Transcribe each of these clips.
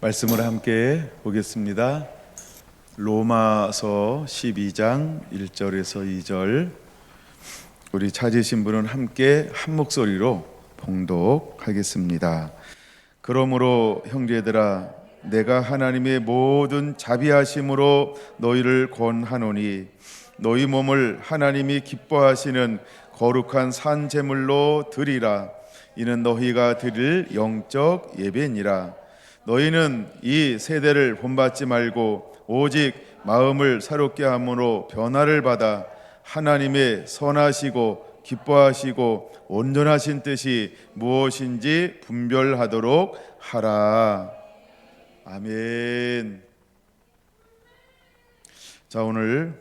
말씀을 함께 보겠습니다. 로마서 12장 1절에서 2절, 우리 찾으신 분은 함께 한 목소리로 봉독하겠습니다. 그러므로 형제들아, 내가 하나님의 모든 자비하심으로 너희를 권하노니 너희 몸을 하나님이 기뻐하시는 거룩한 산 제물로 드리라. 이는 너희가 드릴 영적 예배니라. 너희는 이 세대를 본받지 말고 오직 마음을 새롭게 함으로 변화를 받아 하나님의 선하시고 기뻐하시고 온전하신 뜻이 무엇인지 분별하도록 하라. 아멘. 자, 오늘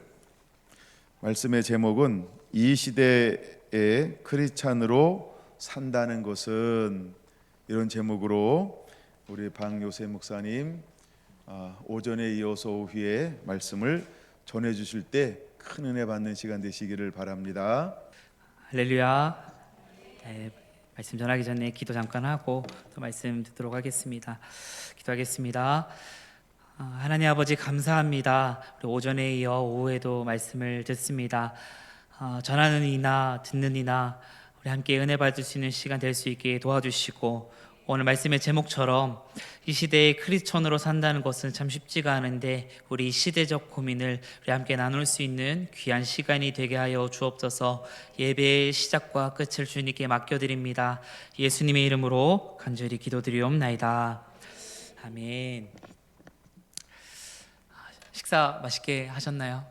말씀의 제목은 이 시대의 크리스찬으로 산다는 것은, 이런 제목으로 우리 박요세 목사님 오전에 이어서 오후에 말씀을 전해 주실 때 큰 은혜 받는 시간 되시기를 바랍니다. 할렐루야. 말씀 전하기 전에 기도 잠깐 하고 또 말씀 듣도록 하겠습니다. 기도하겠습니다. 하나님 아버지, 감사합니다. 우리 오전에 이어 오후에도 말씀을 듣습니다. 전하는 이나 듣는 이나 우리 함께 은혜 받을 수 있는 시간 될 수 있게 도와주시고, 오늘 말씀의 제목처럼 이 시대의 크리스천으로 산다는 것은 참 쉽지가 않은데 우리 시대적 고민을 우리 함께 나눌 수 있는 귀한 시간이 되게 하여 주옵소서. 예배의 시작과 끝을 주님께 맡겨드립니다. 예수님의 이름으로 간절히 기도드리옵나이다. 아멘. 식사 맛있게 하셨나요?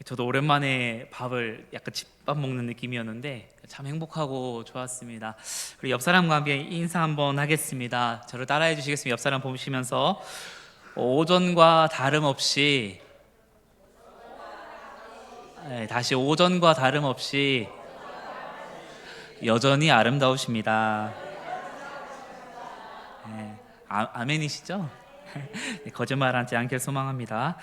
저도 오랜만에 밥을 약간 집밥 먹는 느낌이었는데 참 행복하고 좋았습니다. 우리 옆 사람과 함께 인사 한번 하겠습니다. 저를 따라해 주시겠습니다. 옆 사람 보시면서 오전과 다름없이, 다시 오전과 다름없이 여전히 아름다우십니다. 아멘이시죠? 거짓말하지 않길 소망합니다.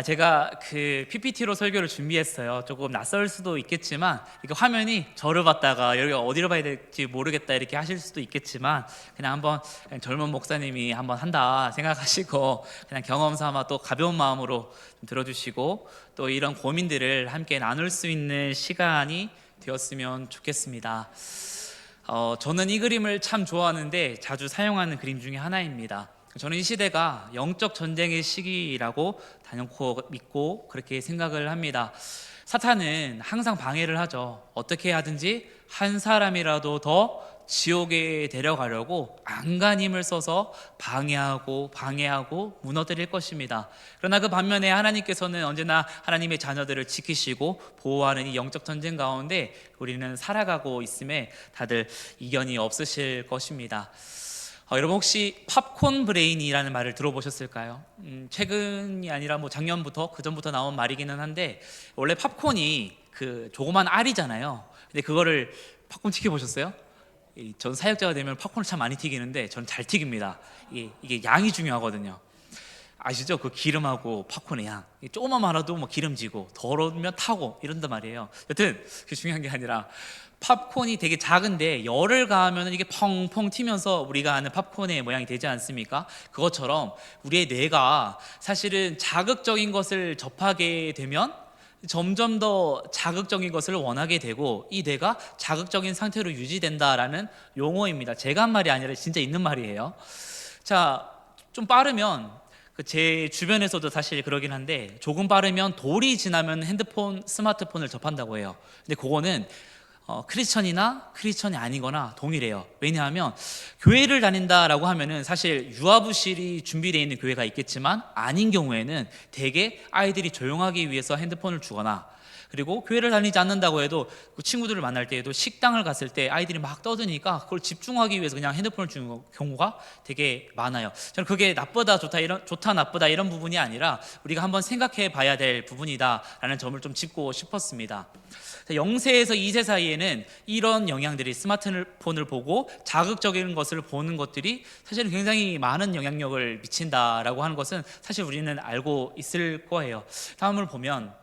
제가 그 PPT로 설교를 준비했어요. 조금 낯설 수도 있겠지만, 이렇게 화면이 저를 봤다가 여기 어디로 봐야 될지 모르겠다 이렇게 하실 수도 있겠지만, 그냥 한번 젊은 목사님이 한번 한다 생각하시고 그냥 경험 삼아 또 가벼운 마음으로 들어주시고, 또 이런 고민들을 함께 나눌 수 있는 시간이 되었으면 좋겠습니다. 저는 이 그림을 참 좋아하는데 자주 사용하는 그림 중에 하나입니다. 저는 이 시대가 영적 전쟁의 시기라고 단연코 믿고 그렇게 생각을 합니다. 사탄은 항상 방해를 하죠. 어떻게 하든지 한 사람이라도 더 지옥에 데려가려고 안간 힘을 써서 방해하고 무너뜨릴 것입니다. 그러나 그 반면에 하나님께서는 언제나 하나님의 자녀들을 지키시고 보호하는 이 영적 전쟁 가운데 우리는 살아가고 있음에 다들 이견이 없으실 것입니다. 여러분, 혹시 팝콘 브레인이라는 말을 들어보셨을까요? 최근이 아니라 작년부터, 그 전부터 나온 말이기는 한데, 원래 팝콘이 그 조그만 알이잖아요. 근데 그거를 팝콘 튀겨보셨어요? 전 사역자가 되면 팝콘을 참 많이 튀기는데 저는 잘 튀깁니다. 이게 양이 중요하거든요. 아시죠? 그 기름하고 팝콘의 양. 조금만 말아도 기름지고 더러우면 타고 이런단 말이에요. 여튼 그게 중요한 게 아니라, 팝콘이 되게 작은데 열을 가하면 이게 펑펑 튀면서 우리가 아는 팝콘의 모양이 되지 않습니까? 그것처럼 우리의 뇌가 사실은 자극적인 것을 접하게 되면 점점 더 자극적인 것을 원하게 되고, 이 뇌가 자극적인 상태로 유지된다라는 용어입니다. 제가 한 말이 아니라 진짜 있는 말이에요. 자, 좀 빠르면, 제 주변에서도 사실 그러긴 한데, 조금 빠르면 돌이 지나면 스마트폰을 접한다고 해요. 근데 그거는 크리스천이나 크리스천이 아니거나 동일해요. 왜냐하면 교회를 다닌다라고 하면은 사실 유아부실이 준비되어 있는 교회가 있겠지만, 아닌 경우에는 대개 아이들이 조용하기 위해서 핸드폰을 주거나, 그리고 교회를 다니지 않는다고 해도 그 친구들을 만날 때에도 식당을 갔을 때 아이들이 막 떠드니까 그걸 집중하기 위해서 그냥 핸드폰을 주는 경우가 되게 많아요. 저는 그게 좋다 나쁘다 이런 부분이 아니라 우리가 한번 생각해 봐야 될 부분이다라는 점을 좀 짚고 싶었습니다. 0세에서 2세 사이에는 이런 영향들이, 스마트폰을 보고 자극적인 것을 보는 것들이 사실은 굉장히 많은 영향력을 미친다라고 하는 것은 사실 우리는 알고 있을 거예요. 다음을 보면,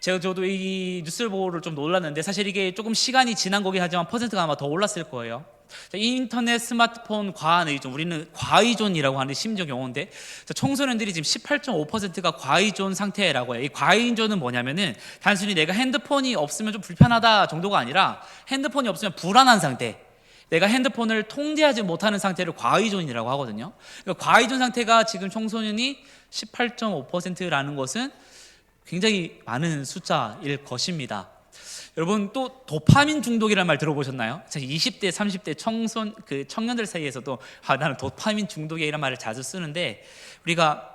저도 이 뉴스를 보고 좀 놀랐는데, 사실 이게 조금 시간이 지난 거긴 하지만 퍼센트가 아마 더 올랐을 거예요. 자, 인터넷, 스마트폰, 과의존, 우리는 과의존이라고 하는 심적 용어인데, 자, 청소년들이 지금 18.5%가 과의존 상태라고 해요. 이 과의존은 뭐냐면은 단순히 내가 핸드폰이 없으면 좀 불편하다 정도가 아니라 핸드폰이 없으면 불안한 상태, 내가 핸드폰을 통제하지 못하는 상태를 과의존이라고 하거든요. 그러니까 과의존 상태가 지금 청소년이 18.5%라는 것은 굉장히 많은 숫자일 것입니다. 여러분, 또 도파민 중독이라는 말 들어보셨나요? 20대, 30대 청년들 사이에서도 나는 도파민 중독이야 이런 말을 자주 쓰는데, 우리가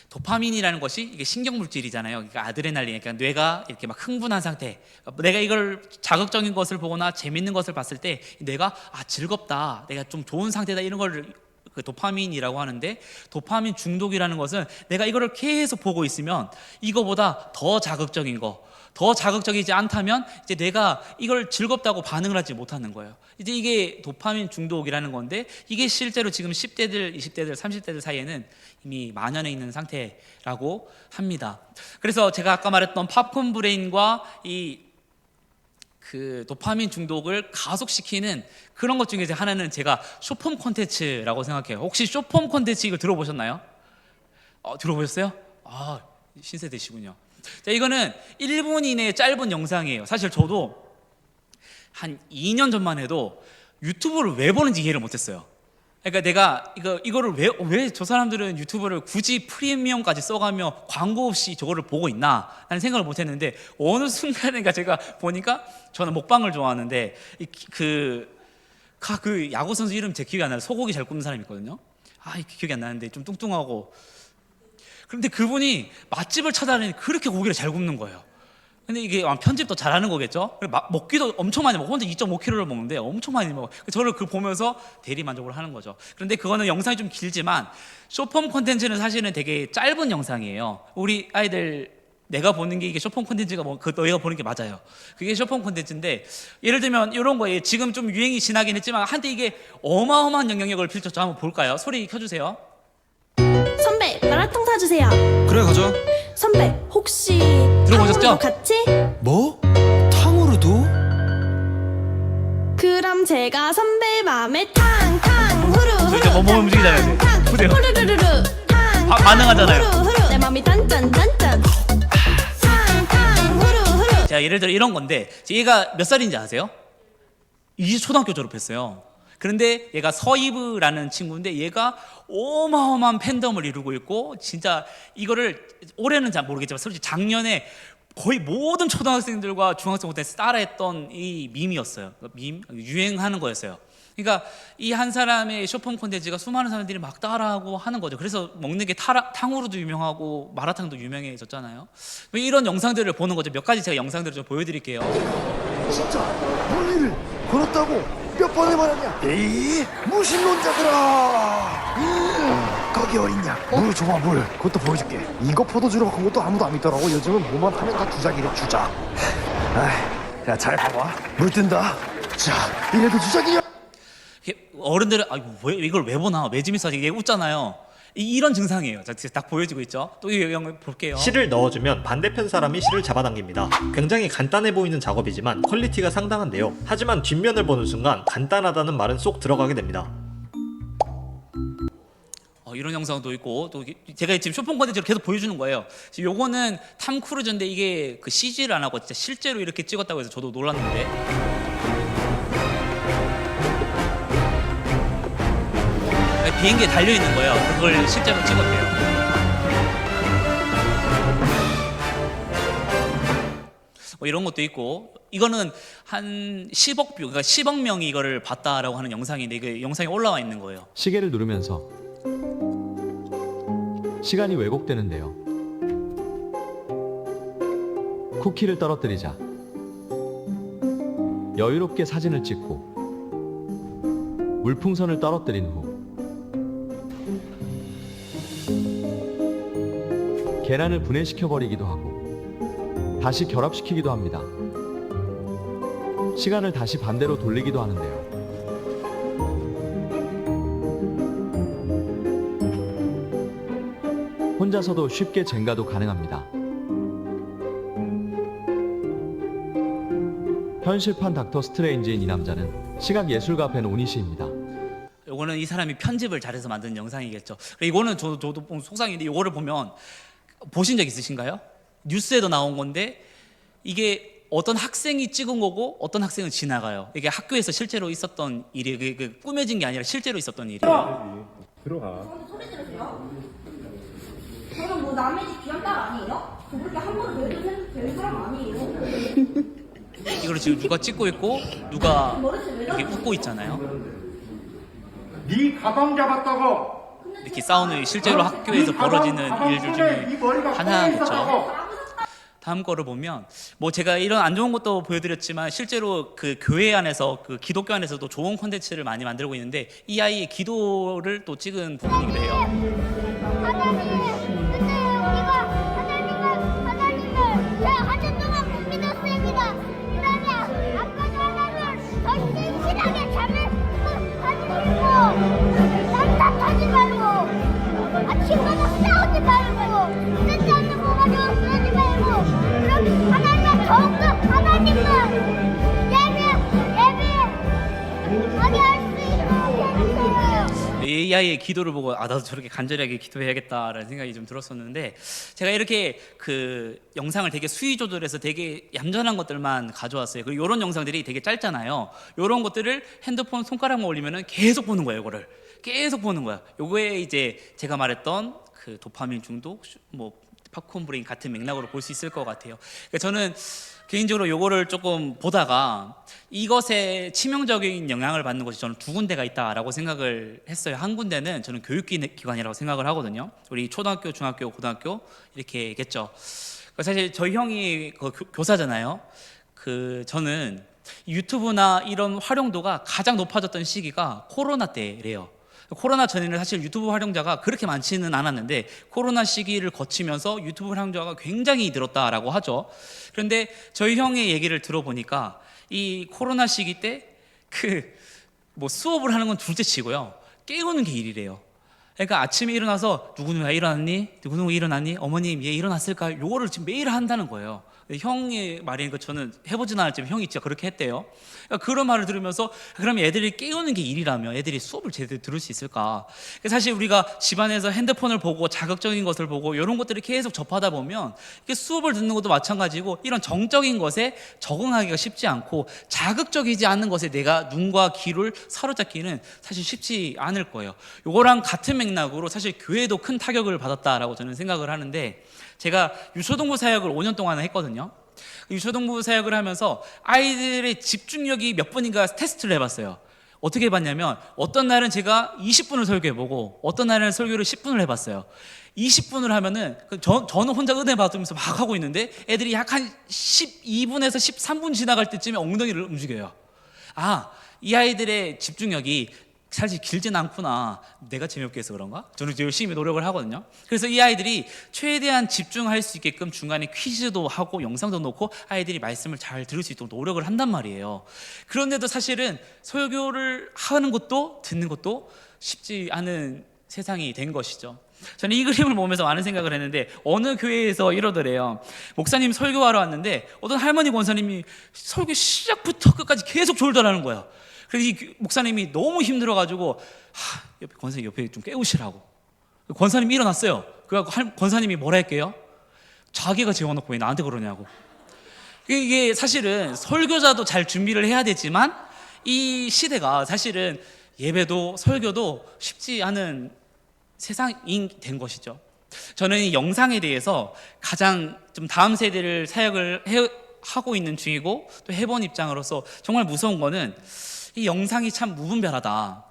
도파민이라는 것이 이게 신경 물질이잖아요. 그러니까 아드레날린, 그러니까 뇌가 이렇게 막 흥분한 상태. 내가 이걸 자극적인 것을 보거나 재밌는 것을 봤을 때 뇌가 즐겁다, 내가 좀 좋은 상태다, 이런 걸 그 도파민이라고 하는데, 도파민 중독이라는 것은 내가 이거를 계속 보고 있으면 이거보다 더 자극적인 거, 더 자극적이지 않다면 이제 내가 이걸 즐겁다고 반응을 하지 못하는 거예요. 이제 이게 도파민 중독이라는 건데, 이게 실제로 지금 10대들, 20대들, 30대들 사이에는 이미 만연해 있는 상태라고 합니다. 그래서 제가 아까 말했던 팝콘 브레인과 그 도파민 중독을 가속시키는 그런 것 중에 하나는 제가 숏폼 콘텐츠라고 생각해요. 혹시 숏폼 콘텐츠 이거 들어보셨나요? 들어보셨어요? 신세대시군요. 자, 이거는 1분 이내의 짧은 영상이에요. 사실 저도 한 2년 전만 해도 유튜브를 왜 보는지 이해를 못했어요. 그러니까 내가 이거를 왜 저 사람들은 유튜브를 굳이 프리미엄까지 써가며 광고 없이 저거를 보고 있나 라는 생각을 못했는데, 어느 순간인가 제가 보니까, 저는 먹방을 좋아하는데 그 야구 선수 이름 제 기억이 안 나요. 소고기 잘 굽는 사람이 있거든요. 기억이 안 나는데 좀 뚱뚱하고, 그런데 그분이 맛집을 찾아다니니 그렇게 고기를 잘 굽는 거예요. 근데 이게 편집도 잘하는 거겠죠. 먹기도 엄청 많이 먹고, 혼자 2.5kg를 먹는데 엄청 많이 먹어요. 저를 보면서 대리 만족을 하는 거죠. 그런데 그거는 영상이 좀 길지만, 숏폼 콘텐츠는 사실은 되게 짧은 영상이에요. 우리 아이들, 내가 보는 게 이게 숏폼 콘텐츠가 너희가 보는 게 맞아요. 그게 숏폼 콘텐츠인데, 예를 들면 이런 거예요. 지금 좀 유행이 지나긴 했지만 한때 이게 어마어마한 영향력을 펼쳤죠. 한번 볼까요? 소리 켜주세요. 선배, 마라탕 사주세요. 그래, 가자. 선배, 혹시 들어보셨죠? 탕후루도 같이? 뭐? 탕후루도? 그럼 제가 선배 맘에 탕후루 저 이제 몸 움직이잖아요, 이제. 보세요. 후루루루루 반응하잖아요. 후루 내 맘이 딴딴딴딴 탕후루 자, 예를 들어 이런 건데, 얘가 몇 살인지 아세요? 이제 초등학교 졸업했어요. 그런데 얘가 서이브라는 친구인데, 얘가 어마어마한 팬덤을 이루고 있고, 진짜 이거를 올해는 잘 모르겠지만 솔직히 작년에 거의 모든 초등학생들과 중학생부터 따라했던 이 밈이었어요. 유행하는 거였어요. 그러니까 이 한 사람의 숏폼 콘텐츠가 수많은 사람들이 막 따라하고 하는 거죠. 그래서 먹는 게 탕후루도 유명하고 마라탕도 유명해졌잖아요. 이런 영상들을 보는 거죠. 몇 가지 제가 영상들을 좀 보여드릴게요. 진짜 논리를 걸었다고 몇 번을 말하냐? 에이, 무신론자들아! 거기 어딨냐? 물 줘봐, 물. 그것도 보여줄게. 이거 포도주로 바꾼 것도 아무도 안 믿더라고. 요즘은 뭐만 파면 다 주작이래, 주작. 자, 잘 봐봐. 물 뜬다. 자, 이래도 주작이냐? 어른들은 이걸 왜 보나, 왜 재밌어, 이게 웃잖아요. 이런 증상이에요. 자, 딱 보여지고 있죠. 또 이 영상 볼게요. 실을 넣어주면 반대편 사람이 실을 잡아당깁니다. 굉장히 간단해 보이는 작업이지만 퀄리티가 상당한데요. 하지만 뒷면을 보는 순간 간단하다는 말은 쏙 들어가게 됩니다. 이런 영상도 있고, 또 제가 지금 숏폼 콘텐츠를 계속 보여주는 거예요. 지금 요거는 탐 크루즈인데, 이게 그 CG를 안 하고 진짜 실제로 이렇게 찍었다고 해서 저도 놀랐는데, 비행기에 달려 있는 거예요. 그걸 실제로 찍었대요. 이런 것도 있고, 이거는 한 10억 뷰, 그러니까 10억 명이 이거를 봤다라고 하는 영상인데, 이게 영상이 올라와 있는 거예요. 시계를 누르면서 시간이 왜곡되는데요. 쿠키를 떨어뜨리자 여유롭게 사진을 찍고 물풍선을 떨어뜨린 후 계란을 분해시켜버리기도 하고 다시 결합시키기도 합니다. 시간을 다시 반대로 돌리기도 하는데요. 혼자서도 쉽게 젠가도 가능합니다. 현실판 닥터 스트레인지인 이 남자는 시각예술가 벤오니 씨입니다. 이거는 이 사람이 편집을 잘해서 만든 영상이겠죠. 이거는 저도 보면 속상인데 이거를 보면 보신 적 있으신가요? 뉴스에도 나온 건데 이게 어떤 학생이 찍은 거고 어떤 학생은 지나가요. 이게 학교에서 실제로 있었던 일이 그 꾸며진 게 아니라 실제로 있었던 일이에요. 저는 뭐 남의 집 귀한 딸 아니에요? 저 그렇게 함부로 될 사람 아니에요. 이걸 지금 누가 찍고 있고 누가 이렇게 웃고 있잖아요. 네 가방 잡았다고. 이렇게 싸우는 실제로 학교에서 벌어지는 일들 중에 하나겠죠. 다음 거를 보면 뭐 제가 이런 안 좋은 것도 보여드렸지만 실제로 그 교회 안에서 그 기독교 안에서도 좋은 콘텐츠를 많이 만들고 있는데 이 아이의 기도를 또 찍은 부분이기도 해요. 하나님, 근데 우리가 하나님을 제가 한 주 동안 못 믿었습니다. 그러면 아까도 하나님을 더 신실하게 가지시고 남탓하지 말고 친구도 싸우지 말고 쓸데없는 거 가지고 쓰지 말고 그럼 하나님은 더욱더 하나님을 예배하게 할 수 있도록 해주세요. 이 아이의 기도를 보고 아 나도 저렇게 간절하게 기도해야겠다라는 생각이 좀 들었었는데 제가 이렇게 그 영상을 되게 수위 조절해서 되게 얌전한 것들만 가져왔어요. 그리고 이런 영상들이 되게 짧잖아요. 이런 것들을 핸드폰 손가락만 올리면은 계속 보는 거예요. 이거를 계속 보는 거야. 요거에 이제 제가 말했던 그 도파민 중독, 뭐 팝콘 브레인 같은 맥락으로 볼 수 있을 것 같아요. 그러니까 저는 개인적으로 요거를 조금 보다가 이것에 치명적인 영향을 받는 것이 저는 두 군데가 있다라고 생각을 했어요. 한 군데는 저는 교육기관이라고 생각을 하거든요. 우리 초등학교, 중학교, 고등학교 이렇게겠죠. 사실 저희 형이 교사잖아요. 저는 유튜브나 이런 활용도가 가장 높아졌던 시기가 코로나 때래요. 코로나 전에는 사실 유튜브 활용자가 그렇게 많지는 않았는데 코로나 시기를 거치면서 유튜브 활용자가 굉장히 늘었다라고 하죠. 그런데 저희 형의 얘기를 들어보니까 이 코로나 시기 때 뭐 수업을 하는 건 둘째 치고요. 깨우는 게 일이래요. 그러니까 아침에 일어나서 누구는 왜 일어났니? 누구는 왜 일어났니? 어머님 얘 일어났을까요? 요거를 지금 매일 한다는 거예요. 형의 말이니까 저는 해보진 않았지만 형이 진짜 그렇게 했대요. 그러니까 그런 말을 들으면서 그럼 애들이 깨우는 게 일이라며 애들이 수업을 제대로 들을 수 있을까? 사실 우리가 집안에서 핸드폰을 보고 자극적인 것을 보고 이런 것들을 계속 접하다 보면 이게 수업을 듣는 것도 마찬가지고 이런 정적인 것에 적응하기가 쉽지 않고 자극적이지 않는 것에 내가 눈과 귀를 사로잡기는 사실 쉽지 않을 거예요. 이거랑 같은 맥락으로 사실 교회도 큰 타격을 받았다라고 저는 생각을 하는데 제가 유초동부 사역을 5년 동안 했거든요. 유초동부 사역을 하면서 아이들의 집중력이 몇 번인가 테스트를 해봤어요. 어떻게 해봤냐면 어떤 날은 제가 20분을 설교해보고 어떤 날은 설교를 10분을 해봤어요. 20분을 하면은 저는 혼자 은혜 받으면서 막 하고 있는데 애들이 약 한 12분에서 13분 지나갈 때쯤에 엉덩이를 움직여요. 아, 이 아이들의 집중력이 사실 길진 않구나. 내가 재미없게 해서 그런가? 저는 열심히 노력을 하거든요. 그래서 이 아이들이 최대한 집중할 수 있게끔 중간에 퀴즈도 하고 영상도 놓고 아이들이 말씀을 잘 들을 수 있도록 노력을 한단 말이에요. 그런데도 사실은 설교를 하는 것도 듣는 것도 쉽지 않은 세상이 된 것이죠. 저는 이 그림을 보면서 많은 생각을 했는데 어느 교회에서 이러더래요. 목사님 설교하러 왔는데 어떤 할머니 권사님이 설교 시작부터 끝까지 계속 졸더라는 거야. 그래서 이 목사님이 너무 힘들어가지고 옆에 권사님 옆에 좀 깨우시라고. 권사님이 일어났어요. 그래갖고 권사님이 뭐라 할게요? 자기가 재워놓고 왜 나한테 그러냐고. 이게 사실은 설교자도 잘 준비를 해야 되지만 이 시대가 사실은 예배도 설교도 쉽지 않은 세상이 된 것이죠. 저는 이 영상에 대해서 가장 좀 다음 세대를 사역을 하고 있는 중이고 또 해본 입장으로서 정말 무서운 거는 이 영상이 참 무분별하다.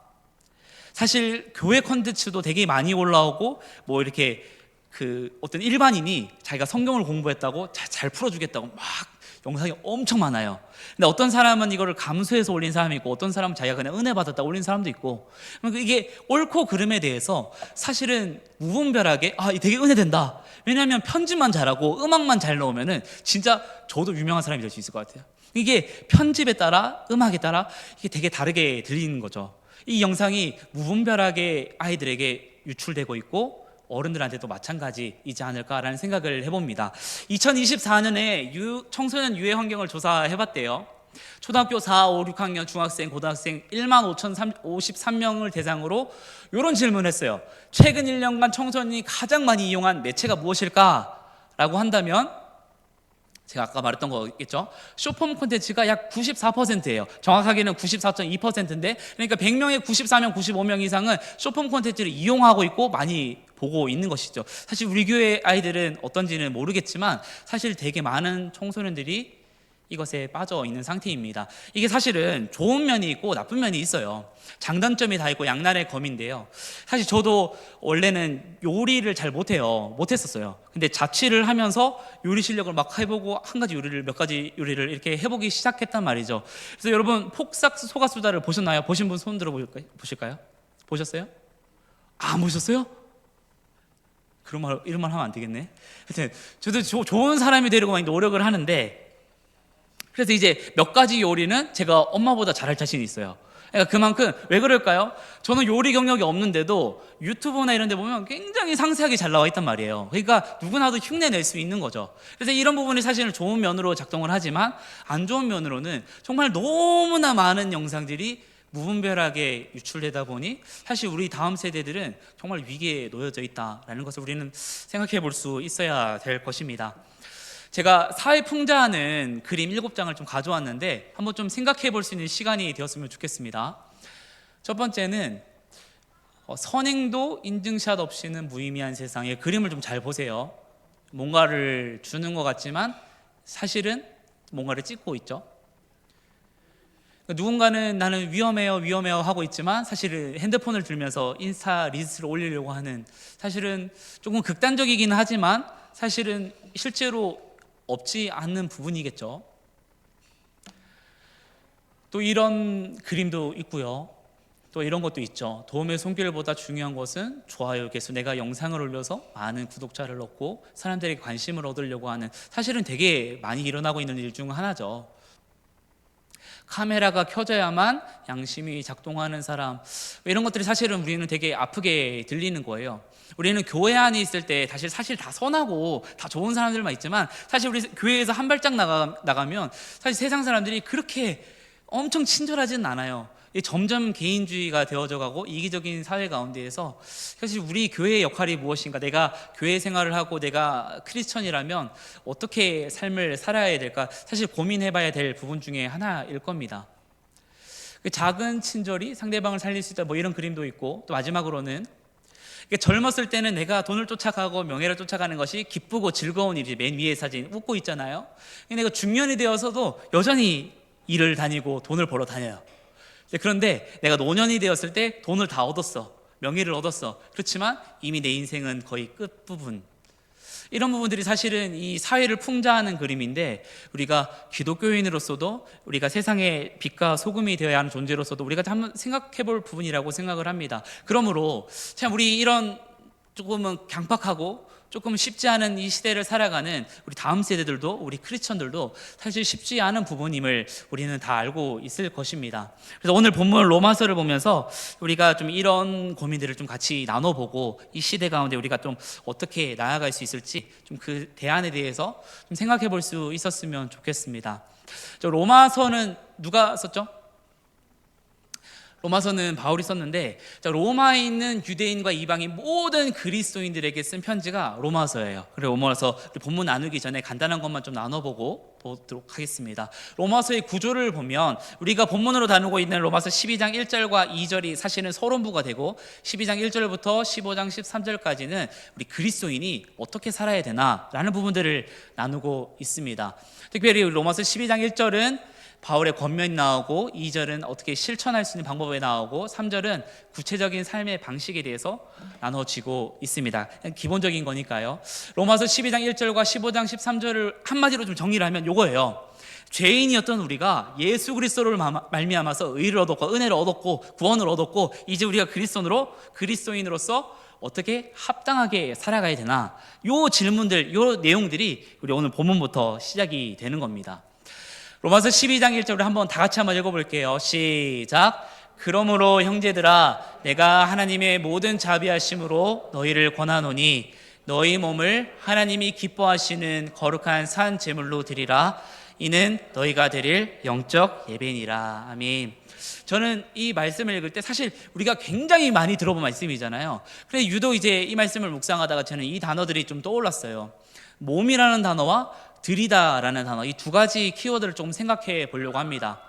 사실 교회 콘텐츠도 되게 많이 올라오고 뭐 이렇게 어떤 일반인이 자기가 성경을 공부했다고 잘 풀어주겠다고 막 영상이 엄청 많아요. 근데 어떤 사람은 이거를 감수해서 올린 사람이 있고 어떤 사람은 자기가 그냥 은혜 받았다 올린 사람도 있고 이게 옳고 그름에 대해서 사실은 무분별하게 되게 은혜된다. 왜냐하면 편집만 잘하고 음악만 잘 넣으면은 진짜 저도 유명한 사람이 될 수 있을 것 같아요. 이게 편집에 따라 음악에 따라 이게 되게 다르게 들리는 거죠. 이 영상이 무분별하게 아이들에게 유출되고 있고 어른들한테도 마찬가지이지 않을까라는 생각을 해봅니다. 2024년에 청소년 유해 환경을 조사해봤대요. 초등학교 4, 5, 6학년 중학생, 고등학생 15,053명을 대상으로 이런 질문을 했어요. 최근 1년간 청소년이 가장 많이 이용한 매체가 무엇일까라고 한다면 제가 아까 말했던 거겠죠. 쇼폼 콘텐츠가 약 94%예요. 정확하게는 94.2%인데, 그러니까 100명의 94명, 95명 이상은 쇼폼 콘텐츠를 이용하고 있고 많이 보고 있는 것이죠. 사실 우리 교회 아이들은 어떤지는 모르겠지만 사실 되게 많은 청소년들이 이것에 빠져 있는 상태입니다. 이게 사실은 좋은 면이 있고 나쁜 면이 있어요. 장단점이 다 있고 양날의 검인데요. 사실 저도 원래는 요리를 잘 못했었어요. 근데 자취를 하면서 요리 실력을 막 해보고 한 가지 요리를 몇 가지 요리를 이렇게 해보기 시작했단 말이죠. 그래서 여러분 폭삭 소가수다를 보셨나요? 보신 분 손 들어 보실까요? 보셨어요? 안 보셨어요? 이런 말 하면 안 되겠네. 하여튼 저도 좋은 사람이 되려고 많이 노력을 하는데, 그래서 이제 몇 가지 요리는 제가 엄마보다 잘할 자신이 있어요. 그러니까 그만큼 왜 그럴까요? 저는 요리 경력이 없는데도 유튜브나 이런 데 보면 굉장히 상세하게 잘 나와 있단 말이에요. 그러니까 누구나도 흉내낼 수 있는 거죠. 그래서 이런 부분이 사실은 좋은 면으로 작동을 하지만 안 좋은 면으로는 정말 너무나 많은 영상들이 무분별하게 유출되다 보니 사실 우리 다음 세대들은 정말 위기에 놓여져 있다라는 것을 우리는 생각해 볼 수 있어야 될 것입니다. 제가 사회풍자하는 그림 7장을 좀 가져왔는데 한번 좀 생각해 볼 수 있는 시간이 되었으면 좋겠습니다. 첫 번째는 선행도 인증샷 없이는 무의미한 세상의 그림을 좀 잘 보세요. 뭔가를 주는 것 같지만 사실은 뭔가를 찍고 있죠. 누군가는 나는 위험해요 하고 있지만 사실은 핸드폰을 들면서 인스타 릴스를 올리려고 하는, 사실은 조금 극단적이긴 하지만 사실은 실제로 없지 않는 부분이겠죠. 또 이런 그림도 있고요. 또 이런 것도 있죠. 도움의 손길보다 중요한 것은 좋아요 개수. 내가 영상을 올려서 많은 구독자를 얻고 사람들에게 관심을 얻으려고 하는, 사실은 되게 많이 일어나고 있는 일 중 하나죠. 카메라가 켜져야만 양심이 작동하는 사람, 이런 것들이 사실은 우리는 되게 아프게 들리는 거예요. 우리는 교회 안에 있을 때 사실 다 선하고 다 좋은 사람들만 있지만, 사실 우리 교회에서 한 발짝 나가면 사실 세상 사람들이 그렇게 엄청 친절하지는 않아요. 점점 개인주의가 되어져 가고 이기적인 사회 가운데에서 사실 우리 교회의 역할이 무엇인가, 내가 교회 생활을 하고 내가 크리스천이라면 어떻게 삶을 살아야 될까, 사실 고민해봐야 될 부분 중에 하나일 겁니다. 작은 친절이 상대방을 살릴 수 있다, 뭐 이런 그림도 있고, 또 마지막으로는 젊었을 때는 내가 돈을 쫓아가고 명예를 쫓아가는 것이 기쁘고 즐거운 일이지, 맨 위에 사진 웃고 있잖아요. 내가 중년이 되어서도 여전히 일을 다니고 돈을 벌어 다녀요. 그런데 내가 노년이 되었을 때 돈을 다 얻었어, 명예를 얻었어. 그렇지만 이미 내 인생은 거의 끝부분. 이런 부분들이 사실은 이 사회를 풍자하는 그림인데, 우리가 기독교인으로서도 우리가 세상의 빛과 소금이 되어야 하는 존재로서도 우리가 한번 생각해 볼 부분이라고 생각을 합니다. 그러므로 참 우리 이런 조금은 강팍하고 조금 쉽지 않은 이 시대를 살아가는 우리 다음 세대들도, 우리 크리스천들도 사실 쉽지 않은 부분임을 우리는 다 알고 있을 것입니다. 그래서 오늘 본문 로마서를 보면서 우리가 좀 이런 고민들을 좀 같이 나눠보고 이 시대 가운데 우리가 좀 어떻게 나아갈 수 있을지 좀 그 대안에 대해서 좀 생각해 볼 수 있었으면 좋겠습니다. 로마서는 누가 썼죠? 로마서는 바울이 썼는데, 로마에 있는 유대인과 이방인 모든 그리스도인들에게 쓴 편지가 로마서예요. 그래서 로마서 본문 나누기 전에 간단한 것만 좀 나눠보고 보도록 하겠습니다. 로마서의 구조를 보면 우리가 본문으로 다루고 있는 로마서 12장 1절과 2절이 사실은 서론부가 되고, 12장 1절부터 15장 13절까지는 우리 그리스도인이 어떻게 살아야 되나라는 부분들을 나누고 있습니다. 특별히 로마서 12장 1절은 바울의 권면이 나오고, 2절은 어떻게 실천할 수 있는 방법에 나오고, 3절은 구체적인 삶의 방식에 대해서 나눠지고 있습니다. 기본적인 거니까요. 로마서 12장 1절과 15장 13절을 한마디로 좀 정리를 하면 요거예요. 죄인이었던 우리가 예수 그리스도를 말미암아서 의를 얻었고 은혜를 얻었고 구원을 얻었고, 이제 우리가 그리스도인으로서 어떻게 합당하게 살아가야 되나, 요 질문들, 요 내용들이 우리 오늘 본문부터 시작이 되는 겁니다. 로마서 12장 1절을 한번 다 같이 한번 읽어볼게요. 시작. 그러므로 형제들아, 내가 하나님의 모든 자비하심으로 너희를 권하노니 너희 몸을 하나님이 기뻐하시는 거룩한 산 제물로 드리라. 이는 너희가 드릴 영적 예배니라. 아멘. 저는 이 말씀을 읽을 때 사실 우리가 굉장히 많이 들어본 말씀이잖아요. 그래서 유독 이제 이 말씀을 묵상하다가 저는 이 단어들이 좀 떠올랐어요. 몸이라는 단어와 드리다라는 단어, 이 두 가지 키워드를 좀 생각해 보려고 합니다.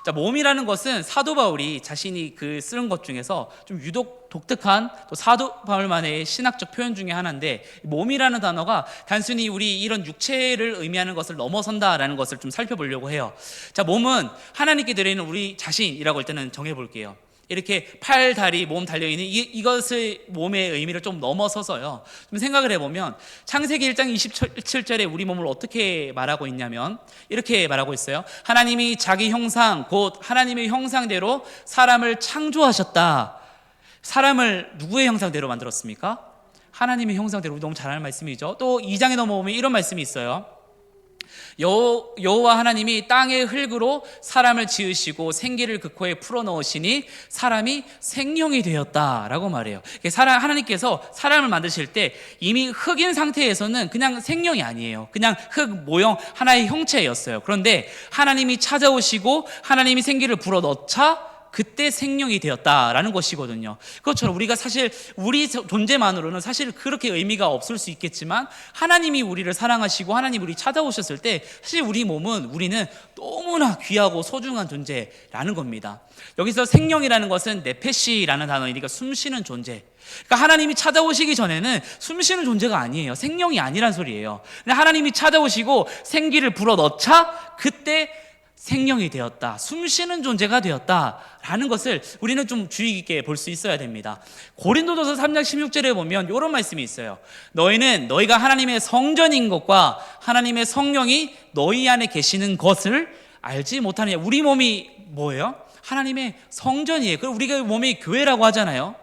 자, 몸이라는 것은 사도 바울이 자신이 쓰는 것 중에서 좀 유독 독특한 또 사도 바울만의 신학적 표현 중에 하나인데, 몸이라는 단어가 단순히 우리 이런 육체를 의미하는 것을 넘어선다라는 것을 좀 살펴보려고 해요. 자, 몸은 하나님께 드리는 우리 자신이라고 일단은 정해볼게요. 이렇게 팔, 다리, 몸 달려있는 이것의 몸의 의미를 좀 넘어서서요, 좀 생각을 해보면 창세기 1장 27절에 우리 몸을 어떻게 말하고 있냐면 이렇게 말하고 있어요. 하나님이 자기 형상 곧 하나님의 형상대로 사람을 창조하셨다. 사람을 누구의 형상대로 만들었습니까? 하나님의 형상대로. 너무 잘 아는 말씀이죠. 또 2장에 넘어오면 이런 말씀이 있어요. 여호와 하나님이 땅의 흙으로 사람을 지으시고 생기를 그 코에 풀어넣으시니 사람이 생명이 되었다라고 말해요. 하나님께서 사람을 만드실 때 이미 흙인 상태에서는 그냥 생명이 아니에요. 그냥 흙 모형 하나의 형체였어요. 그런데 하나님이 찾아오시고 하나님이 생기를 불어넣자 그때 생명이 되었다라는 것이거든요. 그것처럼 우리가 사실 우리 존재만으로는 사실 그렇게 의미가 없을 수 있겠지만, 하나님이 우리를 사랑하시고 하나님이 우리 찾아오셨을 때 사실 우리는 너무나 귀하고 소중한 존재라는 겁니다. 여기서 생명이라는 것은 네페시라는 단어이니까 숨쉬는 존재. 그러니까 하나님이 찾아오시기 전에는 숨쉬는 존재가 아니에요. 생명이 아니란 소리예요. 근데 하나님이 찾아오시고 생기를 불어넣자 그때 생명이 되었다, 숨쉬는 존재가 되었다라는 것을 우리는 좀 주의 깊게 볼 수 있어야 됩니다. 고린도전서 3장 16절에 보면 이런 말씀이 있어요. 너희가 하나님의 성전인 것과 하나님의 성령이 너희 안에 계시는 것을 알지 못하느냐. 우리 몸이 뭐예요? 하나님의 성전이에요. 그리고 우리가 몸이 교회라고 하잖아요.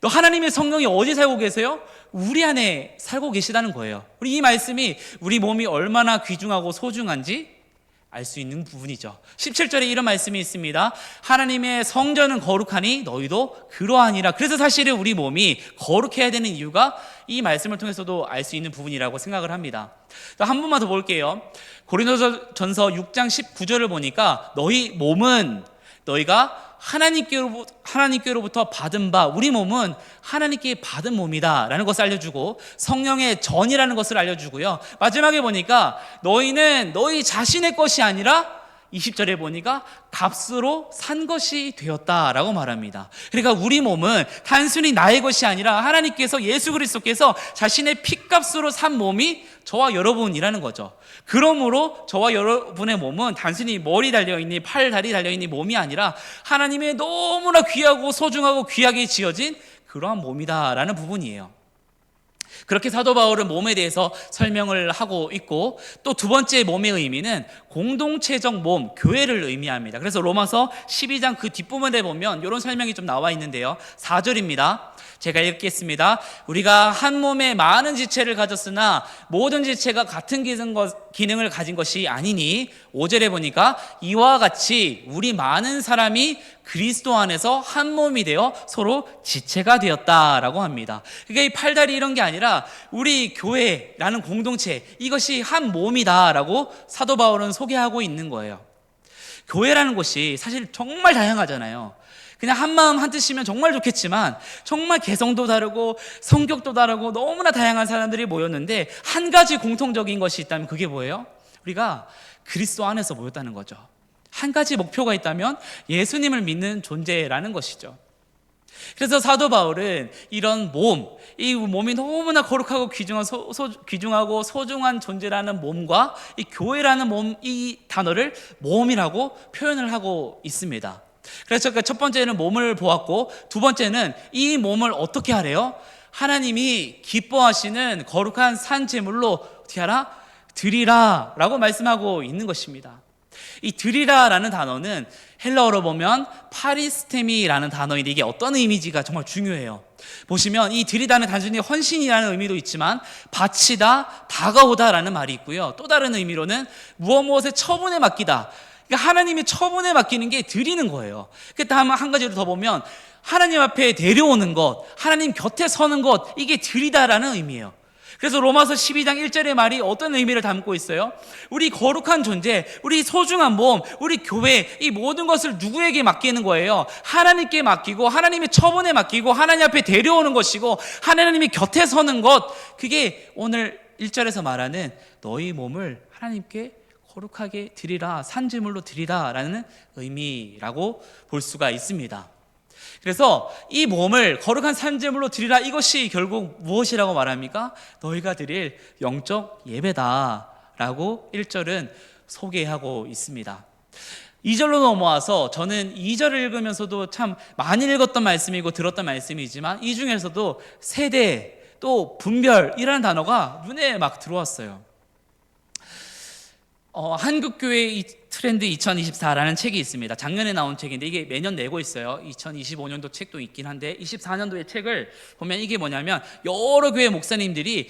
너 하나님의 성령이 어디 살고 계세요? 우리 안에 살고 계시다는 거예요. 우리 이 말씀이 우리 몸이 얼마나 귀중하고 소중한지 알 수 있는 부분이죠. 17절에 이런 말씀이 있습니다. 하나님의 성전은 거룩하니 너희도 그러하니라. 그래서 사실은 우리 몸이 거룩해야 되는 이유가 이 말씀을 통해서도 알 수 있는 부분이라고 생각을 합니다. 한 번만 더 볼게요. 고린도전서 6장 19절을 보니까 너희 몸은 너희가 하나님께로부터 받은 바, 우리 몸은 하나님께 받은 몸이다 라는 것을 알려주고, 성령의 전이라는 것을 알려주고요. 마지막에 보니까 너희는 너희 자신의 것이 아니라 20절에 보니까 값으로 산 것이 되었다라고 말합니다. 그러니까 우리 몸은 단순히 나의 것이 아니라 하나님께서, 예수 그리스도께서 자신의 피값으로 산 몸이 저와 여러분이라는 거죠. 그러므로 저와 여러분의 몸은 단순히 머리 달려있니 팔, 다리 달려있니 몸이 아니라 하나님의 너무나 귀하고 소중하고 귀하게 지어진 그러한 몸이다라는 부분이에요. 그렇게 사도 바울은 몸에 대해서 설명을 하고 있고, 또 두 번째 몸의 의미는 공동체적 몸, 교회를 의미합니다. 그래서 로마서 12장 그 뒷부분에 보면 이런 설명이 좀 나와 있는데요. 4절입니다. 제가 읽겠습니다. 우리가 한 몸에 많은 지체를 가졌으나 모든 지체가 같은 기능을 가진 것이 아니니, 5절에 보니까 이와 같이 우리 많은 사람이 그리스도 안에서 한 몸이 되어 서로 지체가 되었다라고 합니다. 그러니까 이 팔다리 이런 게 아니라 우리 교회라는 공동체, 이것이 한 몸이다라고 사도 바울은 소개하고 있는 거예요. 교회라는 곳이 사실 정말 다양하잖아요. 그냥 한 마음 한 뜻이면 정말 좋겠지만 정말 개성도 다르고 성격도 다르고 너무나 다양한 사람들이 모였는데, 한 가지 공통적인 것이 있다면 그게 뭐예요? 우리가 그리스도 안에서 모였다는 거죠. 한 가지 목표가 있다면 예수님을 믿는 존재라는 것이죠. 그래서 사도 바울은 이런 이 몸이 너무나 거룩하고 귀중하고 소중한 존재라는 몸과 이 교회라는 몸, 이 단어를 몸이라고 표현을 하고 있습니다. 그래서 첫 번째는 몸을 보았고, 두 번째는 이 몸을 어떻게 하래요? 하나님이 기뻐하시는 거룩한 산 제물로 어떻게 하라? 드리라 라고 말씀하고 있는 것입니다. 이 드리라라는 단어는 헬라어로 보면 파리스테미라는 단어인데, 이게 어떤 의미지가 정말 중요해요. 보시면 이 드리다는 단순히 헌신이라는 의미도 있지만 바치다, 다가오다라는 말이 있고요. 또 다른 의미로는 무엇에 처분에 맡기다. 그러니까 하나님의 처분에 맡기는 게 드리는 거예요. 다음 한 가지를 더 보면 하나님 앞에 데려오는 것, 하나님 곁에 서는 것, 이게 드리다라는 의미예요. 그래서 로마서 12장 1절의 말이 어떤 의미를 담고 있어요? 우리 거룩한 존재, 우리 소중한 몸, 우리 교회, 이 모든 것을 누구에게 맡기는 거예요? 하나님께 맡기고 하나님의 처분에 맡기고 하나님 앞에 데려오는 것이고 하나님이 곁에 서는 것, 그게 오늘 1절에서 말하는 너희 몸을 하나님께 거룩하게 드리라, 산제물로 드리라 라는 의미라고 볼 수가 있습니다. 그래서 이 몸을 거룩한 산제물로 드리라, 이것이 결국 무엇이라고 말합니까? 너희가 드릴 영적 예배다 라고 1절은 소개하고 있습니다. 2절로 넘어와서 저는 2절을 읽으면서도 참 많이 읽었던 말씀이고 들었던 말씀이지만 이 중에서도 세대 또 분별이라는 단어가 눈에 막 들어왔어요. 한국교회 트렌드 2024라는 책이 있습니다. 작년에 나온 책인데 이게 매년 내고 있어요. 2025년도 책도 있긴 한데 24년도의 책을 보면 이게 뭐냐면 여러 교회 목사님들이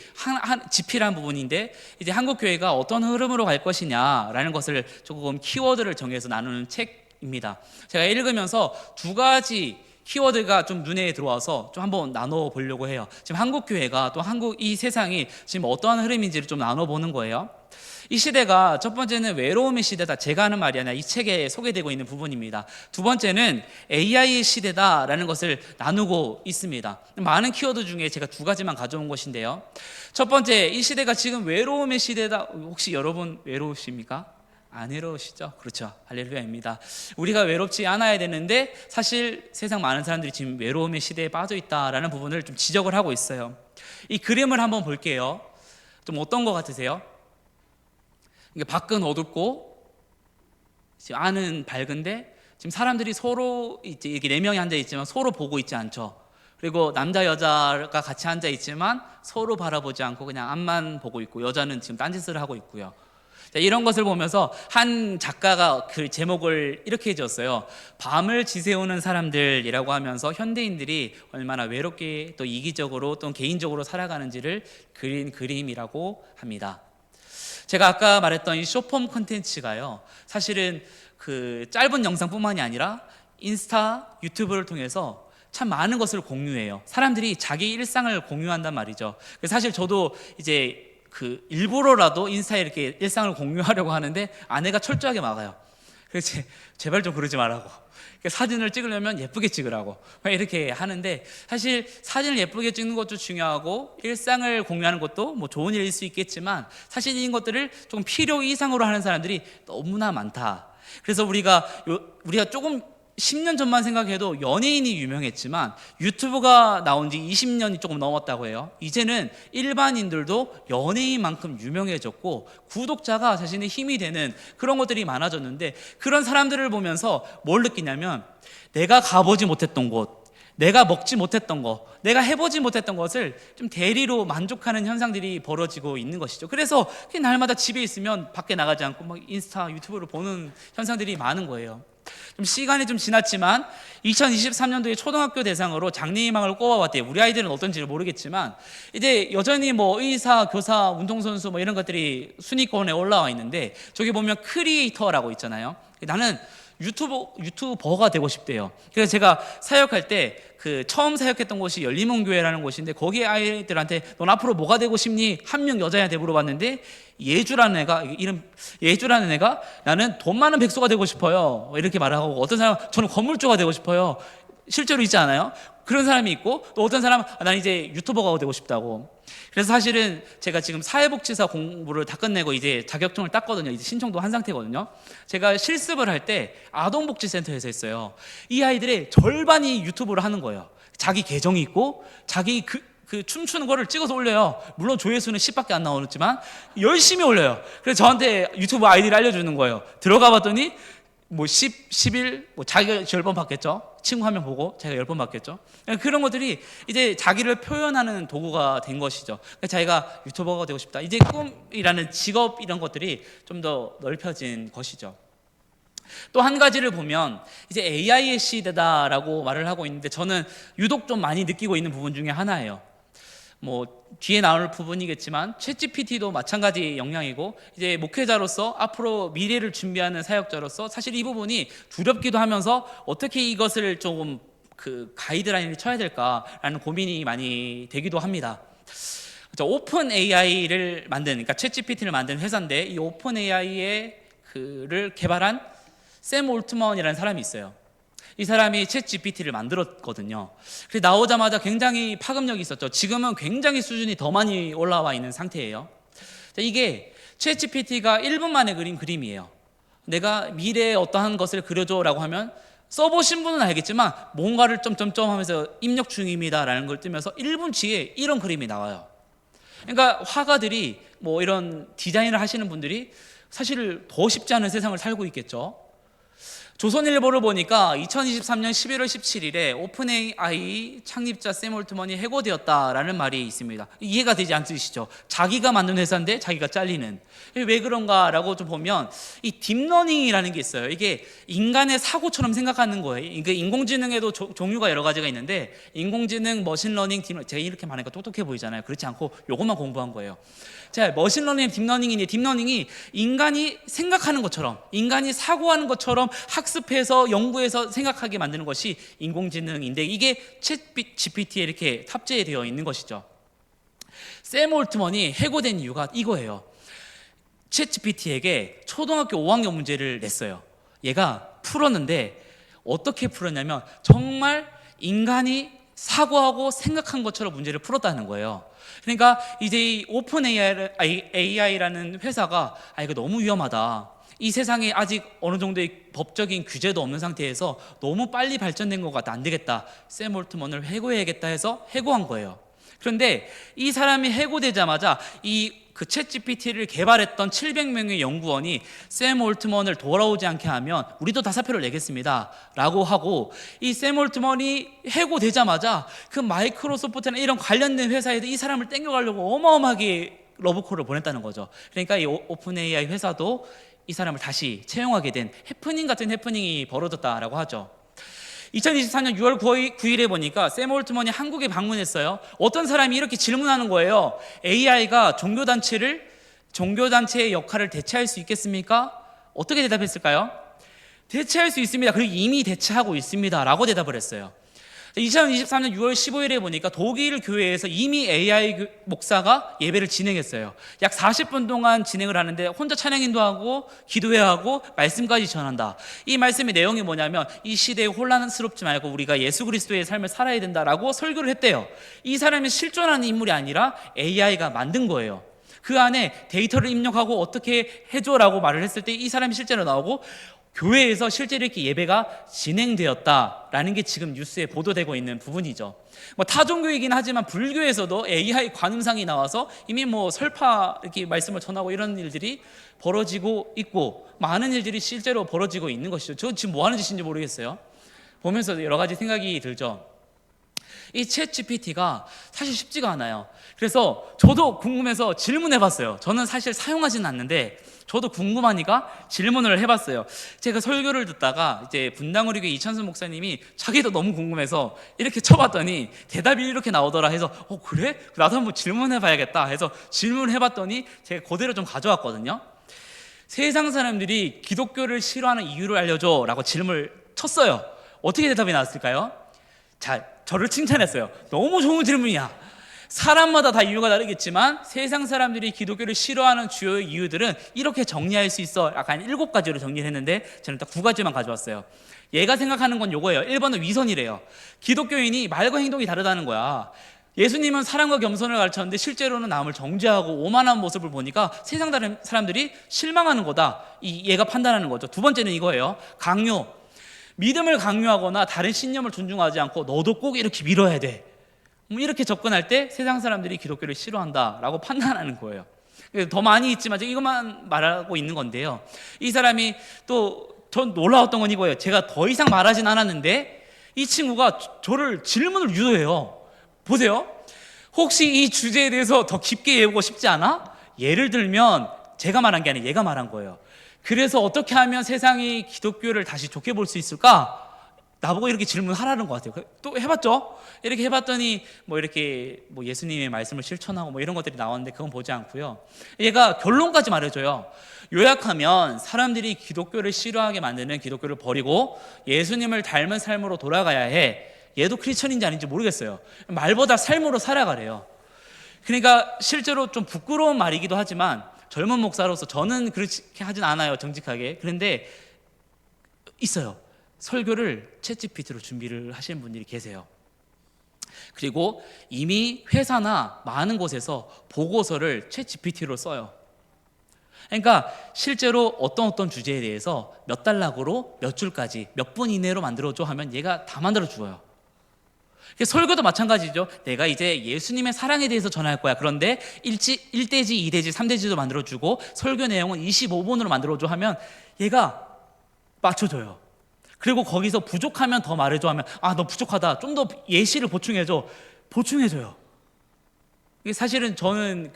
집필한 부분인데 이제 한국교회가 어떤 흐름으로 갈 것이냐라는 것을 조금 키워드를 정해서 나누는 책입니다. 제가 읽으면서 두 가지 키워드가 좀 눈에 들어와서 좀 한번 나눠 보려고 해요. 지금 한국교회가 또 이 세상이 지금 어떠한 흐름인지를 좀 나눠 보는 거예요. 이 시대가 첫 번째는 외로움의 시대다. 제가 하는 말이 아니라 이 책에 소개되고 있는 부분입니다. 두 번째는 AI의 시대다라는 것을 나누고 있습니다. 많은 키워드 중에 제가 두 가지만 가져온 것인데요. 첫 번째, 이 시대가 지금 외로움의 시대다. 혹시 여러분 외로우십니까? 안 외로우시죠? 그렇죠. 할렐루야입니다. 우리가 외롭지 않아야 되는데 사실 세상 많은 사람들이 지금 외로움의 시대에 빠져 있다라는 부분을 좀 지적을 하고 있어요. 이 그림을 한번 볼게요. 좀 어떤 것 같으세요? 밖은 어둡고 지금 안은 밝은데 지금 사람들이 서로 이렇게 4명이 앉아 있지만 서로 보고 있지 않죠. 그리고 남자 여자가 같이 앉아 있지만 서로 바라보지 않고 그냥 앞만 보고 있고 여자는 지금 딴짓을 하고 있고요. 자, 이런 것을 보면서 한 작가가 그 제목을 이렇게 지었어요. 밤을 지새우는 사람들이라고 하면서 현대인들이 얼마나 외롭게 또 이기적으로 또 개인적으로 살아가는지를 그린 그림이라고 합니다. 제가 아까 말했던 이 숏폼 콘텐츠가요, 사실은 그 짧은 영상뿐만이 아니라 인스타, 유튜브를 통해서 참 많은 것을 공유해요. 사람들이 자기 일상을 공유한단 말이죠. 사실 저도 이제 그 일부러라도 인스타에 이렇게 일상을 공유하려고 하는데 아내가 철저하게 막아요. 그래서 제발 좀 그러지 말라고. 사진을 찍으려면 예쁘게 찍으라고 이렇게 하는데, 사실 사진을 예쁘게 찍는 것도 중요하고 일상을 공유하는 것도 뭐 좋은 일일 수 있겠지만 사실 이런 것들을 조금 필요 이상으로 하는 사람들이 너무나 많다. 그래서 우리가 조금 10년 전만 생각해도 연예인이 유명했지만 유튜브가 나온 지 20년이 조금 넘었다고 해요. 이제는 일반인들도 연예인만큼 유명해졌고 구독자가 자신의 힘이 되는 그런 것들이 많아졌는데, 그런 사람들을 보면서 뭘 느끼냐면 내가 가보지 못했던 곳, 내가 먹지 못했던 거, 내가 해보지 못했던 것을 좀 대리로 만족하는 현상들이 벌어지고 있는 것이죠. 그래서 날마다 집에 있으면 밖에 나가지 않고 막 인스타, 유튜브를 보는 현상들이 많은 거예요. 좀 시간이 좀 지났지만 2023년도에 초등학교 대상으로 장래희망을 꼽아봤대요. 우리 아이들은 어떤지 모르겠지만 이제 여전히 뭐 의사, 교사, 운동선수 뭐 이런 것들이 순위권에 올라와 있는데, 저기 보면 크리에이터라고 있잖아요. 나는 유튜버가 되고 싶대요. 그래서 제가 사역할 때 그 처음 사역했던 곳이 열리문교회라는 곳인데, 거기 아이들한테 넌 앞으로 뭐가 되고 싶니? 한 명 여자애한테 물어봤는데 예주라는 애가 나는 돈 많은 백수가 되고 싶어요 이렇게 말하고, 어떤 사람은 저는 건물주가 되고 싶어요. 실제로 있지 않아요? 그런 사람이 있고, 또 어떤 사람은 난 이제 유튜버가 되고 싶다고. 그래서 사실은 제가 지금 사회복지사 공부를 다 끝내고 이제 자격증을 땄거든요. 이제 신청도 한 상태거든요. 제가 실습을 할 때 아동복지센터에서 했어요. 이 아이들의 절반이 유튜브를 하는 거예요. 자기 계정이 있고 자기 그 춤추는 거를 찍어서 올려요. 물론 조회수는 10밖에 안 나오지만 열심히 올려요. 그래서 저한테 유튜브 아이디를 알려주는 거예요. 들어가 봤더니 뭐 11, 뭐 자기가 10번 봤겠죠. 친구 한 명 보고 자기가 10번 봤겠죠. 그런 것들이 이제 자기를 표현하는 도구가 된 것이죠. 자기가 유튜버가 되고 싶다. 이제 꿈이라는 직업, 이런 것들이 좀 더 넓혀진 것이죠. 또 한 가지를 보면 이제 AI의 시대다라고 말을 하고 있는데, 저는 유독 좀 많이 느끼고 있는 부분 중에 하나예요. 뭐 뒤에 나올 부분이겠지만 챗GPT도 마찬가지 영향이고, 이제 목회자로서 앞으로 미래를 준비하는 사역자로서 사실 이 부분이 두렵기도 하면서 어떻게 이것을 조금 그 가이드라인을 쳐야 될까라는 고민이 많이 되기도 합니다. 저 오픈 AI를 만든, 그러니까 챗 GPT를 만든 회사인데 이 오픈 AI의 그를 개발한 샘 올트먼이라는 사람이 있어요. 이 사람이 챗 GPT를 만들었거든요. 그래서 나오자마자 굉장히 파급력이 있었죠. 지금은 굉장히 수준이 더 많이 올라와 있는 상태예요. 이게 챗 GPT가 1분 만에 그린 그림이에요. 내가 미래에 어떠한 것을 그려줘라고 하면 써보신 분은 알겠지만 뭔가를 점점점 하면서 입력 중입니다라는 걸 뜨면서 1분 뒤에 이런 그림이 나와요. 그러니까 화가들이 뭐 이런 디자인을 하시는 분들이 사실 더 쉽지 않은 세상을 살고 있겠죠. 조선일보를 보니까 2023년 11월 17일에 오픈 AI 창립자 샘 올트먼이 해고되었다라는 말이 있습니다. 이해가 되지 않으시죠? 자기가 만든 회사인데 자기가 잘리는. 왜 그런가라고 좀 보면 이 딥러닝이라는 게 있어요. 이게 인간의 사고처럼 생각하는 거예요. 이게 인공지능에도 종류가 여러 가지가 있는데 인공지능, 머신러닝, 딥러닝, 제가 이렇게 말하니까 똑똑해 보이잖아요. 그렇지 않고 요것만 공부한 거예요. 자, 머신러닝, 딥러닝이니 딥러닝이 인간이 생각하는 것처럼, 인간이 사고하는 것처럼 학습해서 연구해서 생각하게 만드는 것이 인공지능인데 이게 챗 GPT에 이렇게 탑재되어 있는 것이죠. 샘 올트먼이 해고된 이유가 이거예요. 챗 GPT에게 초등학교 5학년 문제를 냈어요. 얘가 풀었는데 어떻게 풀었냐면 정말 인간이 사고하고 생각한 것처럼 문제를 풀었다는 거예요. 그러니까 이제 이 오픈 AI라는 회사가 이거 너무 위험하다. 이 세상에 아직 어느 정도의 법적인 규제도 없는 상태에서 너무 빨리 발전된 것 같아. 안 되겠다. 샘 올트먼을 해고해야겠다 해서 해고한 거예요. 그런데 이 사람이 해고되자마자 그 챗 GPT를 개발했던 700명의 연구원이 샘 올트먼을 돌아오지 않게 하면 우리도 다 사표를 내겠습니다 라고 하고, 이 샘 올트먼이 해고되자마자 그 마이크로소프트나 이런 관련된 회사에도 이 사람을 땡겨가려고 어마어마하게 러브콜을 보냈다는 거죠. 그러니까 이 오픈 AI 회사도 이 사람을 다시 채용하게 된 해프닝 같은 해프닝이 벌어졌다라고 하죠. 2024년 6월 9일에 보니까 샘 올트먼이 한국에 방문했어요. 어떤 사람이 이렇게 질문하는 거예요. AI가 종교단체의 역할을 대체할 수 있겠습니까? 어떻게 대답했을까요? 대체할 수 있습니다. 그리고 이미 대체하고 있습니다 라고 대답을 했어요. 2023년 6월 15일에 보니까 독일 교회에서 이미 AI 목사가 예배를 진행했어요. 약 40분 동안 진행을 하는데 혼자 찬양 인도하고 기도해야 하고 말씀까지 전한다. 이 말씀의 내용이 뭐냐면 이 시대에 혼란스럽지 말고 우리가 예수 그리스도의 삶을 살아야 된다라고 설교를 했대요. 이 사람이 실존하는 인물이 아니라 AI가 만든 거예요. 그 안에 데이터를 입력하고 어떻게 해줘라고 말을 했을 때 이 사람이 실제로 나오고 교회에서 실제로 이렇게 예배가 진행되었다라는 게 지금 뉴스에 보도되고 있는 부분이죠. 뭐 타종교이긴 하지만 불교에서도 AI 관음상이 나와서 이미 뭐 설파 이렇게 말씀을 전하고 이런 일들이 벌어지고 있고 많은 일들이 실제로 벌어지고 있는 것이죠. 저 지금 뭐 하는 짓인지 모르겠어요. 보면서 여러 가지 생각이 들죠. 이 챗 GPT가 사실 쉽지가 않아요. 그래서 저도 궁금해서 질문해봤어요. 저는 사실 사용하지는 않는데 저도 궁금하니까 질문을 해봤어요. 제가 설교를 듣다가 이제 분당우리교회 이찬수 목사님이 자기도 너무 궁금해서 이렇게 쳐봤더니 대답이 이렇게 나오더라 해서 그래? 나도 한번 질문해봐야겠다 해서 질문해봤더니 제가 그대로 좀 가져왔거든요. 세상 사람들이 기독교를 싫어하는 이유를 알려줘 라고 질문을 쳤어요. 어떻게 대답이 나왔을까요? 자, 저를 칭찬했어요. 너무 좋은 질문이야. 사람마다 다 이유가 다르겠지만 세상 사람들이 기독교를 싫어하는 주요 이유들은 이렇게 정리할 수 있어. 약간 7가지로 정리를 했는데 저는 딱 9가지만 가져왔어요. 얘가 생각하는 건 요거예요. 1번은 위선이래요. 기독교인이 말과 행동이 다르다는 거야. 예수님은 사랑과 겸손을 가르쳤는데 실제로는 남을 정죄하고 오만한 모습을 보니까 세상 다른 사람들이 실망하는 거다. 얘가 판단하는 거죠. 2번째는 이거예요. 강요. 믿음을 강요하거나 다른 신념을 존중하지 않고 너도 꼭 이렇게 밀어야 돼. 이렇게 접근할 때 세상 사람들이 기독교를 싫어한다라고 판단하는 거예요. 더 많이 있지만 이것만 말하고 있는 건데요. 이 사람이 또 전 놀라웠던 건 이거예요. 제가 더 이상 말하진 않았는데 이 친구가 저를 질문을 유도해요. 보세요. 혹시 이 주제에 대해서 더 깊게 외우고 싶지 않아? 예를 들면 제가 말한 게 아니라 얘가 말한 거예요. 그래서 어떻게 하면 세상이 기독교를 다시 좋게 볼 수 있을까? 나보고 이렇게 질문하라는 것 같아요. 또 해봤죠? 이렇게 해봤더니 이렇게 예수님의 말씀을 실천하고 이런 것들이 나왔는데 그건 보지 않고요. 얘가 결론까지 말해줘요. 요약하면 사람들이 기독교를 싫어하게 만드는 기독교를 버리고 예수님을 닮은 삶으로 돌아가야 해. 얘도 크리스천인지 아닌지 모르겠어요. 말보다 삶으로 살아가래요. 그러니까 실제로 좀 부끄러운 말이기도 하지만 젊은 목사로서 저는 그렇게 하진 않아요, 정직하게. 그런데 있어요. 설교를 챗GPT로 준비를 하시는 분들이 계세요. 그리고 이미 회사나 많은 곳에서 보고서를 챗GPT로 써요. 그러니까 실제로 어떤 주제에 대해서 몇 달락으로 몇 줄까지 몇 분 이내로 만들어줘 하면 얘가 다 만들어줘요. 설교도 마찬가지죠. 내가 이제 예수님의 사랑에 대해서 전할 거야. 그런데 1대지, 2대지, 3대지도 만들어주고 설교 내용은 25분으로 만들어줘 하면 얘가 맞춰줘요. 그리고 거기서 부족하면 더 말해줘 하면 너 부족하다. 좀 더 예시를 보충해줘. 보충해줘요. 이게 사실은 저는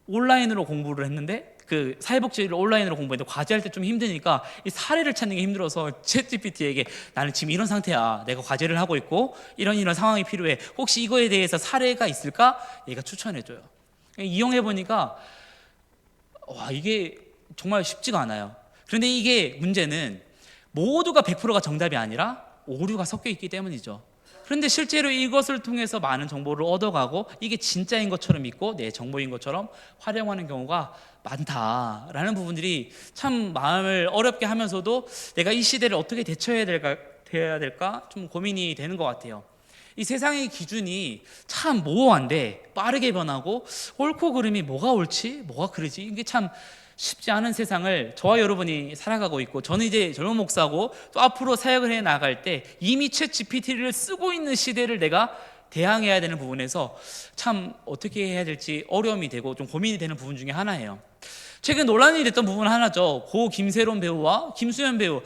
온라인으로 공부를 했는데 사회복지를 온라인으로 공부했는데 과제할 때 좀 힘드니까 이 사례를 찾는 게 힘들어서 챗GPT에게 나는 지금 이런 상태야. 내가 과제를 하고 있고 이런 상황이 필요해. 혹시 이거에 대해서 사례가 있을까? 얘가 추천해줘요. 이용해보니까 이게 정말 쉽지가 않아요. 그런데 이게 문제는 모두가 100%가 정답이 아니라 오류가 섞여 있기 때문이죠. 그런데 실제로 이것을 통해서 많은 정보를 얻어가고 이게 진짜인 것처럼 믿고 내 정보인 것처럼 활용하는 경우가 많다라는 부분들이 참 마음을 어렵게 하면서도 내가 이 시대를 어떻게 대처해야 될까 좀 고민이 되는 것 같아요. 이 세상의 기준이 참 모호한데 빠르게 변하고 옳고 그름이 뭐가 옳지 뭐가 그르지 이게 참 쉽지 않은 세상을 저와 여러분이 살아가고 있고, 저는 이제 젊은 목사고 또 앞으로 사역을 해 나갈 때 이미 챗 GPT를 쓰고 있는 시대를 내가 대항해야 되는 부분에서 참 어떻게 해야 될지 어려움이 되고 좀 고민이 되는 부분 중에 하나예요. 최근 논란이 됐던 부분 하나죠. 고 김세론 배우와 김수현 배우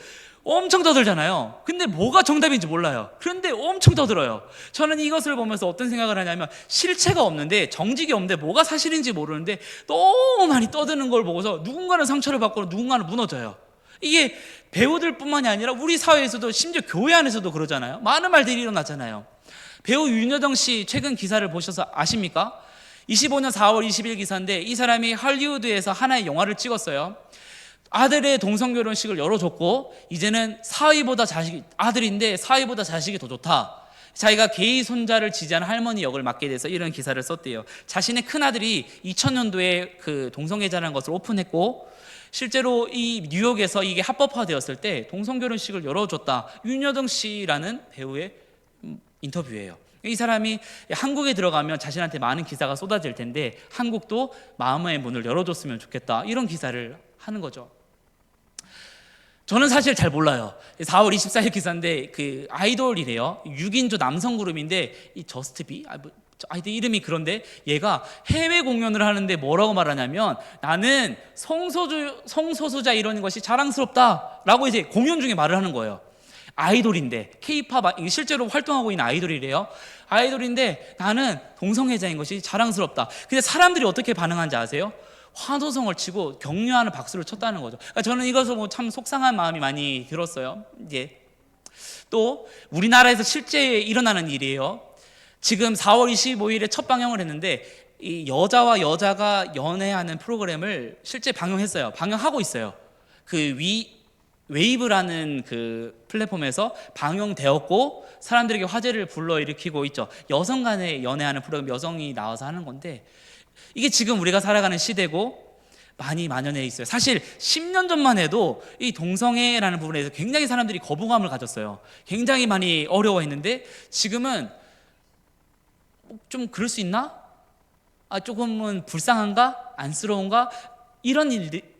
엄청 떠들잖아요. 근데 뭐가 정답인지 몰라요. 그런데 엄청 떠들어요. 저는 이것을 보면서 어떤 생각을 하냐면 실체가 없는데, 정직이 없는데 뭐가 사실인지 모르는데 너무 많이 떠드는 걸 보고서 누군가는 상처를 받고 누군가는 무너져요. 이게 배우들뿐만이 아니라 우리 사회에서도, 심지어 교회 안에서도 그러잖아요. 많은 말들이 일어나잖아요. 배우 윤여정 씨 최근 기사를 보셔서 아십니까? 25년 4월 20일 기사인데 이 사람이 할리우드에서 하나의 영화를 찍었어요. 아들의 동성결혼식을 열어줬고 이제는 아들인데 사위보다 자식이 더 좋다. 자기가 게이 손자를 지지하는 할머니 역을 맡게 돼서 이런 기사를 썼대요. 자신의 큰아들이 2000년도에 그 동성애자라는 것을 오픈했고 실제로 이 뉴욕에서 이게 합법화되었을 때 동성결혼식을 열어줬다. 윤여정 씨라는 배우의 인터뷰예요. 이 사람이 한국에 들어가면 자신한테 많은 기사가 쏟아질 텐데 한국도 마음의 문을 열어줬으면 좋겠다, 이런 기사를 하는 거죠. 저는 사실 잘 몰라요. 4월 24일 기사인데 그 아이돌이래요. 6인조 남성 그룹인데 이 저스트비 아이들 이름이 그런데 얘가 해외 공연을 하는데 뭐라고 말하냐면 나는 성소수자 이런 것이 자랑스럽다라고 이제 공연 중에 말을 하는 거예요. 아이돌인데 K-팝 실제로 활동하고 있는 아이돌이래요. 아이돌인데 나는 동성애자인 것이 자랑스럽다. 근데 사람들이 어떻게 반응한지 아세요? 환호성을 치고 격려하는 박수를 쳤다는 거죠. 그러니까 저는 이것을 참 속상한 마음이 많이 들었어요. 이제 또 우리나라에서 실제 일어나는 일이에요. 지금 4월 25일에 첫 방영을 했는데 이 여자와 여자가 연애하는 프로그램을 실제 방영했어요. 방영하고 있어요. 웨이브라는 그 플랫폼에서 방영되었고 사람들에게 화제를 불러일으키고 있죠. 여성 간에 연애하는 프로그램, 여성이 나와서 하는 건데 이게 지금 우리가 살아가는 시대고 많이 만연해 있어요. 사실 10년 전만 해도 이 동성애라는 부분에 대해서 굉장히 사람들이 거부감을 가졌어요. 굉장히 많이 어려워했는데 지금은 좀 그럴 수 있나? 조금은 불쌍한가? 안쓰러운가? 이런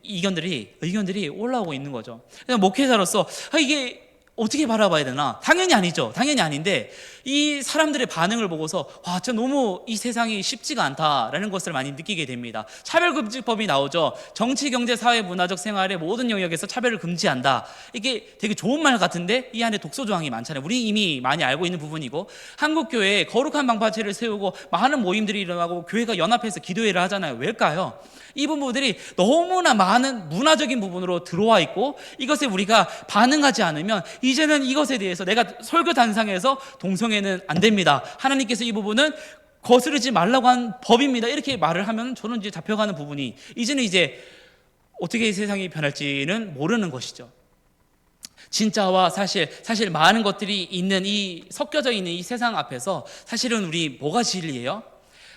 의견들이 올라오고 있는 거죠. 그래서 목회자로서 이게 어떻게 바라봐야 되나? 당연히 아니죠. 당연히 아닌데 이 사람들의 반응을 보고서 와, 진짜 너무 이 세상이 쉽지가 않다라는 것을 많이 느끼게 됩니다. 차별금지법이 나오죠. 정치, 경제, 사회, 문화적 생활의 모든 영역에서 차별을 금지한다. 이게 되게 좋은 말 같은데 이 안에 독소 조항이 많잖아요. 우리 이미 많이 알고 있는 부분이고, 한국교회에 거룩한 방파제를 세우고 많은 모임들이 일어나고 교회가 연합해서 기도회를 하잖아요. 왜일까요? 이 부분들이 너무나 많은 문화적인 부분으로 들어와 있고 이것에 우리가 반응하지 않으면 이제는 이것에 대해서 내가 설교 단상에서 동성애는 안 됩니다, 하나님께서 이 부분은 거스르지 말라고 한 법입니다, 이렇게 말을 하면 저는 이제 잡혀가는 부분이 이제는 어떻게 세상이 변할지는 모르는 것이죠. 진짜와 사실 많은 것들이 있는 이 섞여져 있는 이 세상 앞에서 사실은 우리 뭐가 진리예요?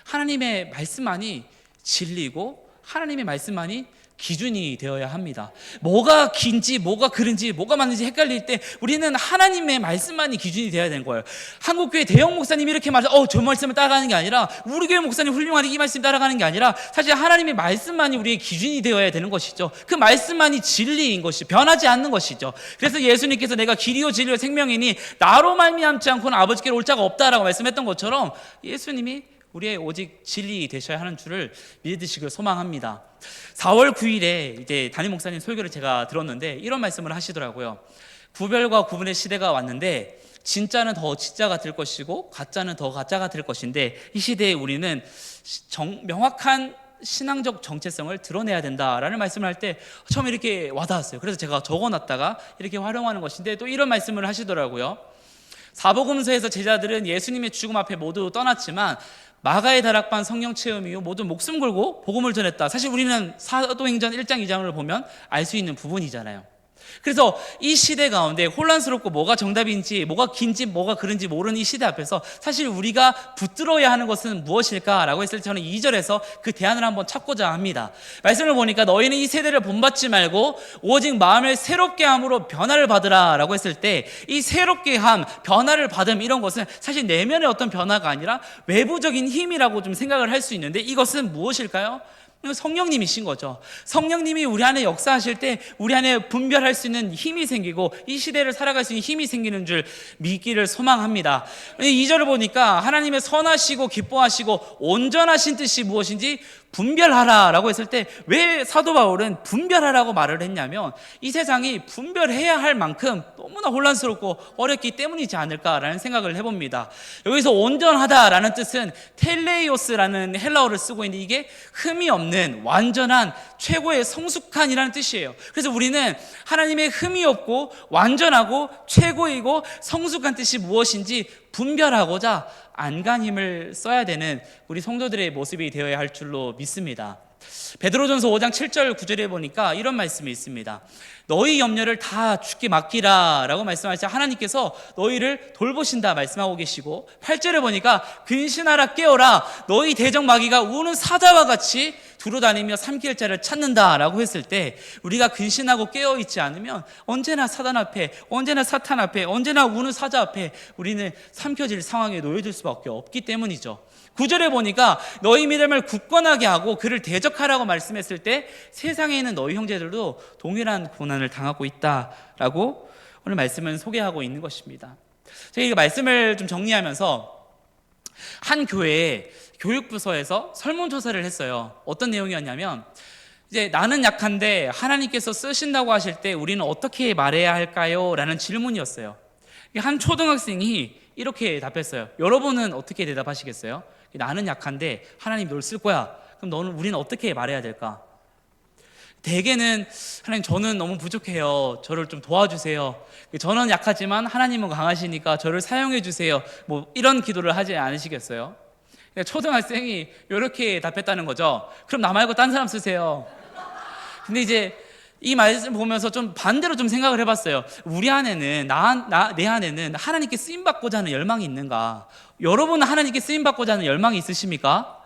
하나님의 말씀만이 진리고 하나님의 말씀만이 기준이 되어야 합니다. 뭐가 긴지 뭐가 그른지 뭐가 맞는지 헷갈릴 때 우리는 하나님의 말씀만이 기준이 되어야 되는 거예요. 한국교회 대형 목사님이 이렇게 말해서 저 말씀을 따라가는 게 아니라 우리 교회 목사님 훌륭하게 이 말씀 따라가는 게 아니라 사실 하나님의 말씀만이 우리의 기준이 되어야 되는 것이죠. 그 말씀만이 진리인 것이 변하지 않는 것이죠. 그래서 예수님께서 내가 길이요 진리요 생명이니 나로 말미암지 않고는 아버지께로 올 자가 없다라고 말씀했던 것처럼 예수님이 우리의 오직 진리 되셔야 하는 줄을 믿으시길 소망합니다. 4월 9일에 이제 담임 목사님 설교를 제가 들었는데 이런 말씀을 하시더라고요. 구별과 구분의 시대가 왔는데 진짜는 더 진짜가 될 것이고 가짜는 더 가짜가 될 것인데 이 시대에 우리는 명확한 신앙적 정체성을 드러내야 된다라는 말씀을 할 때 처음에 이렇게 와닿았어요. 그래서 제가 적어놨다가 이렇게 활용하는 것인데 또 이런 말씀을 하시더라고요. 사복음서에서 제자들은 예수님의 죽음 앞에 모두 떠났지만 마가의 다락방 성령 체험 이후 모두 목숨 걸고 복음을 전했다. 사실 우리는 사도행전 1장 2장을 보면 알 수 있는 부분이잖아요. 그래서 이 시대 가운데 혼란스럽고 뭐가 정답인지 뭐가 긴지 뭐가 그른지 모르는 이 시대 앞에서 사실 우리가 붙들어야 하는 것은 무엇일까라고 했을 때 저는 2절에서 그 대안을 한번 찾고자 합니다. 말씀을 보니까 너희는 이 세대를 본받지 말고 오직 마음을 새롭게 함으로 변화를 받으라 라고 했을 때 이 새롭게 함, 변화를 받음 이런 것은 사실 내면의 어떤 변화가 아니라 외부적인 힘이라고 좀 생각을 할 수 있는데 이것은 무엇일까요? 성령님이신 거죠. 성령님이 우리 안에 역사하실 때 우리 안에 분별할 수 있는 힘이 생기고 이 시대를 살아갈 수 있는 힘이 생기는 줄 믿기를 소망합니다. 2절을 보니까 하나님의 선하시고 기뻐하시고 온전하신 뜻이 무엇인지 분별하라라고 했을 때 왜 사도 바울은 분별하라고 말을 했냐면 이 세상이 분별해야 할 만큼 너무나 혼란스럽고 어렵기 때문이지 않을까라는 생각을 해봅니다. 여기서 온전하다라는 뜻은 텔레이오스라는 헬라어를 쓰고 있는데 이게 흠이 없는 완전한 최고의 성숙한이라는 뜻이에요. 그래서 우리는 하나님의 흠이 없고 완전하고 최고이고 성숙한 뜻이 무엇인지 분별하고자 안간힘을 써야 되는 우리 성도들의 모습이 되어야 할 줄로 믿습니다. 베드로전서 5장 7절 9절에 보니까 이런 말씀이 있습니다. 너희 염려를 다 주께 맡기라 라고 말씀하실 때 하나님께서 너희를 돌보신다 말씀하고 계시고 8절에 보니까 근신하라 깨어라 너희 대적 마귀가 우는 사자와 같이 두루다니며 삼킬 자를 찾는다 라고 했을 때 우리가 근신하고 깨어있지 않으면 언제나 사단 앞에 언제나 사탄 앞에 언제나 우는 사자 앞에 우리는 삼켜질 상황에 놓여질 수밖에 없기 때문이죠. 9절에 보니까 너희 믿음을 굳건하게 하고 그를 대적하라고 말씀했을 때 세상에 있는 너희 형제들도 동일한 고난을 당하고 있다라고 오늘 말씀은 소개하고 있는 것입니다. 제가 이 말씀을 좀 정리하면서 한 교회에 교육부서에서 설문조사를 했어요. 어떤 내용이었냐면 이제 나는 약한데 하나님께서 쓰신다고 하실 때 우리는 어떻게 말해야 할까요? 라는 질문이었어요. 한 초등학생이 이렇게 답했어요. 여러분은 어떻게 대답하시겠어요? 나는 약한데 하나님 널 쓸 거야. 그럼 우리는 어떻게 말해야 될까? 대개는 하나님 저는 너무 부족해요. 저를 좀 도와주세요. 저는 약하지만 하나님은 강하시니까 저를 사용해 주세요. 뭐 이런 기도를 하지 않으시겠어요? 초등학생이 이렇게 답했다는 거죠. 그럼 나 말고 딴 사람 쓰세요. 근데 이제 이 말씀 보면서 좀 반대로 좀 생각을 해봤어요. 우리 안에는 내 안에는 하나님께 쓰임 받고자 하는 열망이 있는가? 여러분은 하나님께 쓰임 받고자 하는 열망이 있으십니까?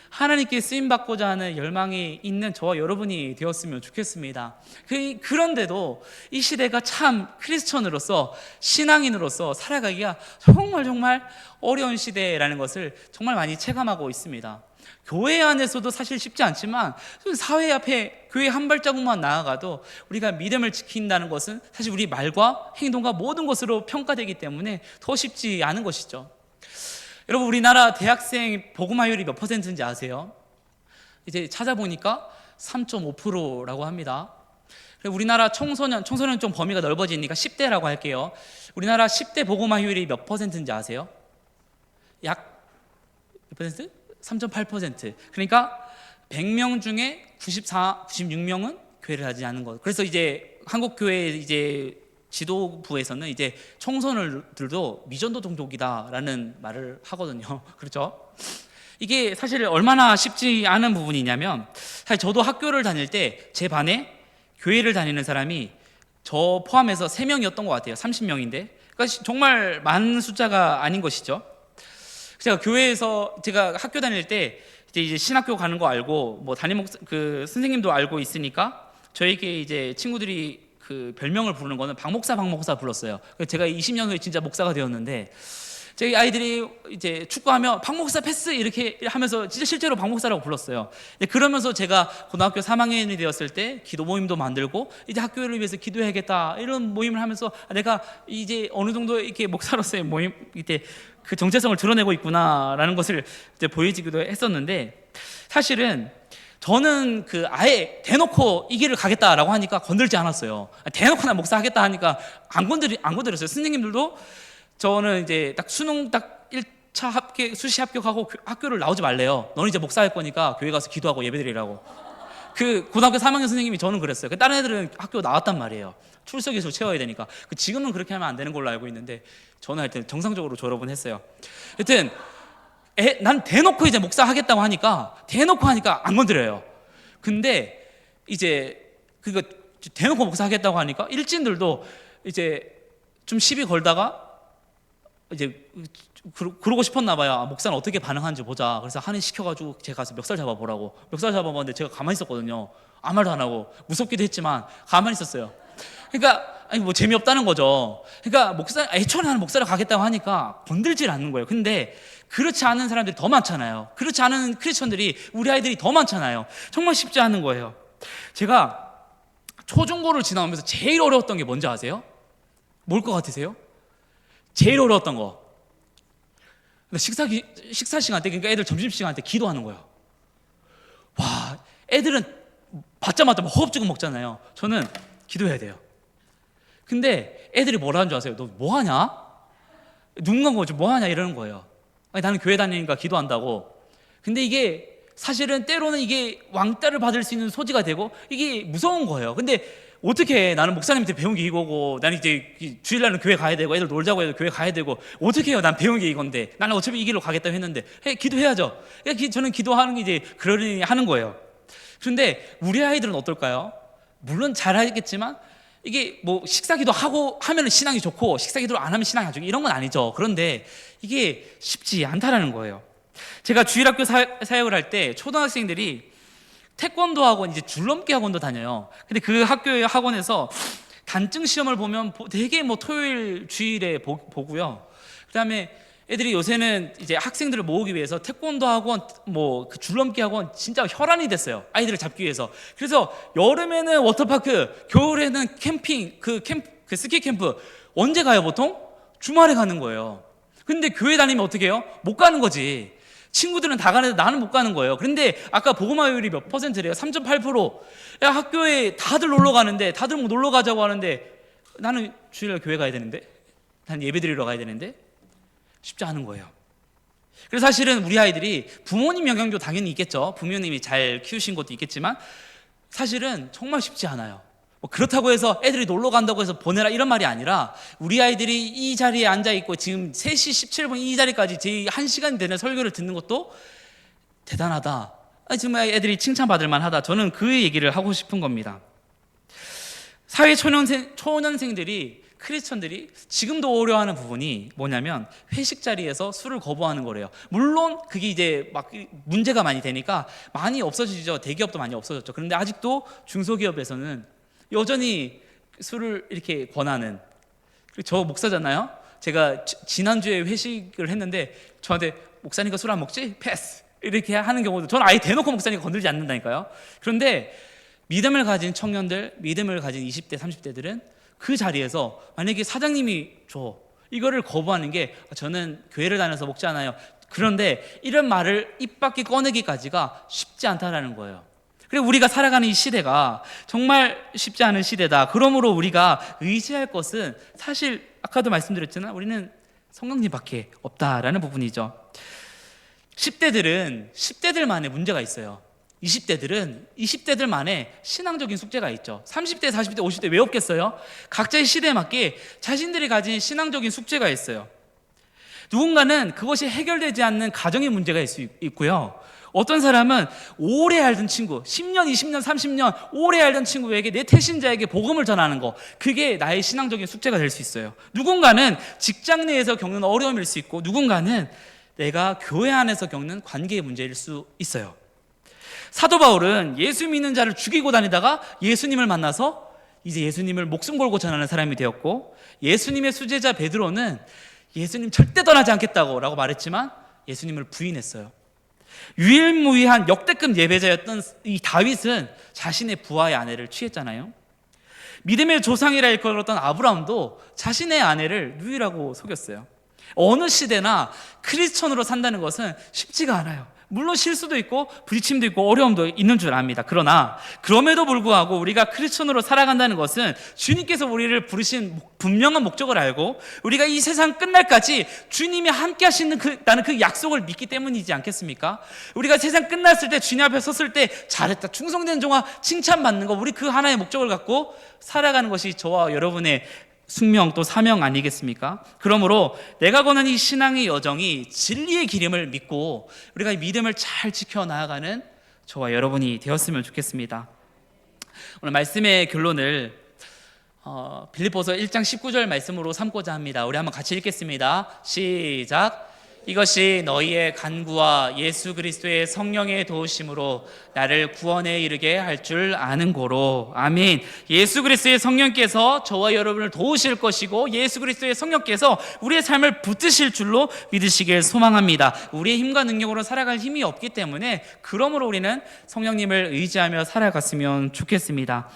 하나님께 쓰임 받고자 하는 열망이 있는 저와 여러분이 되었으면 좋겠습니다. 그런데도 이 시대가 참 크리스천으로서 신앙인으로서 살아가기가 정말 어려운 시대라는 것을 정말 많이 체감하고 있습니다. 교회 안에서도 사실 쉽지 않지만 사회 앞에 교회 한 발자국만 나아가도 우리가 믿음을 지킨다는 것은 사실 우리 말과 행동과 모든 것으로 평가되기 때문에 더 쉽지 않은 것이죠. 여러분 우리나라 대학생 복음화율이 몇 %인지 아세요? 이제 찾아보니까 3.5%라고 합니다. 우리나라 청소년 좀 범위가 넓어지니까 10대라고 할게요. 우리나라 10대 복음화율이 몇 %인지 아세요? 약 몇 퍼센트? 3.8%. 그러니까 100명 중에 96명은 교회를 하지 않는 것. 그래서 이제 한국 교회 이제 지도부에서는 이제 청소년들도 미전도 종족이다라는 말을 하거든요. 그렇죠? 이게 사실 얼마나 쉽지 않은 부분이냐면 사실 저도 학교를 다닐 때 제 반에 교회를 다니는 사람이 저 포함해서 3명이었던 것 같아요. 30명인데 그러니까 정말 많은 숫자가 아닌 것이죠. 제가 교회에서 제가 학교 다닐 때 이제 신학교 가는 거 알고 뭐 담임 그 선생님도 알고 있으니까 저에게 이제 친구들이 그 별명을 부르는 거는 박 목사 불렀어요. 그래서 제가 20년 후에 진짜 목사가 되었는데 저희 아이들이 이제 축구하면 박 목사 패스 이렇게 하면서 진짜 실제로 박 목사라고 불렀어요. 그러면서 제가 고등학교 3학년이 되었을 때 기도 모임도 만들고 이제 학교를 위해서 기도해야겠다 이런 모임을 하면서 내가 이제 어느 정도 이렇게 목사로서의 모임 이때 그 정체성을 드러내고 있구나라는 것을 이제 보여지기도 했었는데 사실은 저는 그 아예 대놓고 이 길을 가겠다라고 하니까 건들지 않았어요. 대놓고 나 목사 하겠다 하니까 안 건드렸어요. 선생님들도 저는 이제 딱 수능 딱 1차 합격, 수시 합격하고 학교를 나오지 말래요. 너는 이제 목사 할 거니까 교회 가서 기도하고 예배드리라고. 그 고등학교 3학년 선생님이 저는 그랬어요. 다른 애들은 학교 나왔단 말이에요. 출석일수 채워야 되니까. 지금은 그렇게 하면 안 되는 걸로 알고 있는데 저는 하여튼 정상적으로 졸업은 했어요. 하여튼 난 대놓고 이제 목사 하겠다고 하니까 안 건드려요. 근데 이제 그거 대놓고 목사 하겠다고 하니까 일진들도 이제 좀 시비 걸다가 이제 그러고 싶었나 봐요. 목사는 어떻게 반응하는지 보자. 그래서 한인 시켜가지고 제가 가서 멱살 잡아보라고. 멱살 잡아봤는데 제가 가만히 있었거든요. 아무 말도 안 하고 무섭기도 했지만 가만히 있었어요. 그러니까 아니 뭐 재미없다는 거죠. 그러니까 애초에 나는 목사를 가겠다고 하니까 건들질 않는 거예요. 근데 그렇지 않은 사람들이 더 많잖아요. 그렇지 않은 크리스천들이 우리 아이들이 더 많잖아요. 정말 쉽지 않은 거예요. 제가 초중고를 지나오면서 제일 어려웠던 게 뭔지 아세요? 뭘 것 같으세요? 제일 어려웠던 거. 식사 시간 때, 그러니까 애들 점심 시간 때 기도하는 거예요. 와, 애들은 받자마자 허겁지겁 먹잖아요. 저는 기도해야 돼요. 근데 애들이 뭐라 하는 줄 아세요? 너 뭐 하냐? 누군가 뭐 하냐 이러는 거예요. 아니, 나는 교회 다니니까 기도한다고. 근데 이게 사실은 때로는 이게 왕따를 받을 수 있는 소지가 되고 이게 무서운 거예요. 근데 어떻게 해? 나는 목사님한테 배운 게 이거고 나는 이제 주일날은 교회 가야 되고 애들 놀자고 해도 교회 가야 되고 어떻게 해요? 난 배운 게 이건데 나는 어차피 이 길로 가겠다고 했는데 기도해야죠. 저는 기도하는 게 이제 그러려니 하는 거예요. 그런데 우리 아이들은 어떨까요? 물론 잘하겠지만 이게 뭐 식사기도 하고 하면 신앙이 좋고 식사기도를 안 하면 신앙이 안 좋고 이런 건 아니죠. 그런데 이게 쉽지 않다라는 거예요. 제가 주일학교 사역을 할 때 초등학생들이 태권도 학원, 이제 줄넘기 학원도 다녀요. 근데 그 학원에서 단증 시험을 보면 되게 뭐 토요일, 주일에 보고요. 그 다음에 애들이 요새는 이제 학생들을 모으기 위해서 태권도 학원, 뭐 그 줄넘기 학원 진짜 혈안이 됐어요. 아이들을 잡기 위해서. 그래서 여름에는 워터파크, 겨울에는 캠핑, 그 스키 캠프. 언제 가요, 보통? 주말에 가는 거예요. 근데 교회 다니면 어떻게 해요? 못 가는 거지. 친구들은 다 가는데 나는 못 가는 거예요. 그런데 아까 복음화율이 몇 퍼센트래요? 3.8%. 야, 학교에 다들 놀러 가는데, 다들 뭐 놀러 가자고 하는데 나는 주일날 교회 가야 되는데, 난 예배 드리러 가야 되는데 쉽지 않은 거예요. 그래서 사실은 우리 아이들이 부모님 영향도 당연히 있겠죠. 부모님이 잘 키우신 것도 있겠지만 사실은 정말 쉽지 않아요. 뭐 그렇다고 해서 애들이 놀러 간다고 해서 보내라 이런 말이 아니라 우리 아이들이 이 자리에 앉아 있고 지금 3시 17분 이 자리까지 제 1시간 되는 설교를 듣는 것도 대단하다. 정말 애들이 칭찬받을 만하다. 저는 그 얘기를 하고 싶은 겁니다. 사회 초년생들이 크리스천들이 지금도 어려워하는 부분이 뭐냐면 회식 자리에서 술을 거부하는 거래요. 물론 그게 이제 막 문제가 많이 되니까 많이 없어지죠. 대기업도 많이 없어졌죠. 그런데 아직도 중소기업에서는 여전히 술을 이렇게 권하는. 저 목사잖아요. 제가 지난주에 회식을 했는데 저한테 목사니까 술 안 먹지? 패스 이렇게 하는 경우도 저는 아예 대놓고 목사니까 건들지 않는다니까요. 그런데 믿음을 가진 청년들, 믿음을 가진 20대, 30대들은 그 자리에서 만약에 사장님이 이거를 거부하는 게 저는 교회를 다녀서 먹지 않아요. 그런데 이런 말을 입 밖에 꺼내기까지가 쉽지 않다라는 거예요. 그리고 우리가 살아가는 이 시대가 정말 쉽지 않은 시대다. 그러므로 우리가 의지할 것은 사실 아까도 말씀드렸지만 우리는 성령님밖에 없다라는 부분이죠. 10대들은 10대들만의 문제가 있어요. 20대들은 20대들만의 신앙적인 숙제가 있죠. 30대, 40대, 50대 왜 없겠어요? 각자의 시대에 맞게 자신들이 가진 신앙적인 숙제가 있어요. 누군가는 그것이 해결되지 않는 가정의 문제가 있을 수 있고요. 어떤 사람은 오래 알던 친구, 10년, 20년, 30년 오래 알던 친구에게 내 태신자에게 복음을 전하는 거, 그게 나의 신앙적인 숙제가 될 수 있어요. 누군가는 직장 내에서 겪는 어려움일 수 있고 누군가는 내가 교회 안에서 겪는 관계의 문제일 수 있어요. 사도 바울은 예수 믿는 자를 죽이고 다니다가 예수님을 만나서 이제 예수님을 목숨 걸고 전하는 사람이 되었고, 예수님의 수제자 베드로는 예수님 절대 떠나지 않겠다고 라고 말했지만 예수님을 부인했어요. 유일무이한 역대급 예배자였던 이 다윗은 자신의 부하의 아내를 취했잖아요. 믿음의 조상이라 일컬었던 아브라함도 자신의 아내를 누이라고 속였어요. 어느 시대나 크리스천으로 산다는 것은 쉽지가 않아요. 물론 실수도 있고 부딪힘도 있고 어려움도 있는 줄 압니다. 그러나 그럼에도 불구하고 우리가 크리스천으로 살아간다는 것은 주님께서 우리를 부르신 분명한 목적을 알고 우리가 이 세상 끝날까지 주님이 함께 하시는 나는 그 약속을 믿기 때문이지 않겠습니까? 우리가 세상 끝났을 때 주님 앞에 섰을 때 잘했다, 충성된 종아, 칭찬받는 거, 우리 그 하나의 목적을 갖고 살아가는 것이 저와 여러분의 숙명 또 사명 아니겠습니까? 그러므로 내가 거는 이 신앙의 여정이 진리의 기름을 믿고 우리가 이 믿음을 잘 지켜나가는 저와 여러분이 되었으면 좋겠습니다. 오늘 말씀의 결론을 빌립보서 1장 19절 말씀으로 삼고자 합니다. 우리 한번 같이 읽겠습니다. 시작. 이것이 너희의 간구와 예수 그리스도의 성령의 도우심으로 나를 구원에 이르게 할 줄 아는 고로. 아멘. 예수 그리스도의 성령께서 저와 여러분을 도우실 것이고 예수 그리스도의 성령께서 우리의 삶을 붙드실 줄로 믿으시길 소망합니다. 우리의 힘과 능력으로 살아갈 힘이 없기 때문에 그러므로 우리는 성령님을 의지하며 살아갔으면 좋겠습니다.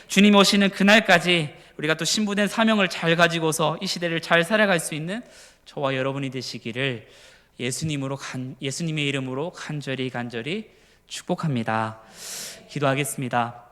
주님 오시는 그날까지 우리가 또 신부된 사명을 잘 가지고서 이 시대를 잘 살아갈 수 있는 저와 여러분이 되시기를 예수님의 이름으로 간절히 축복합니다. 기도하겠습니다.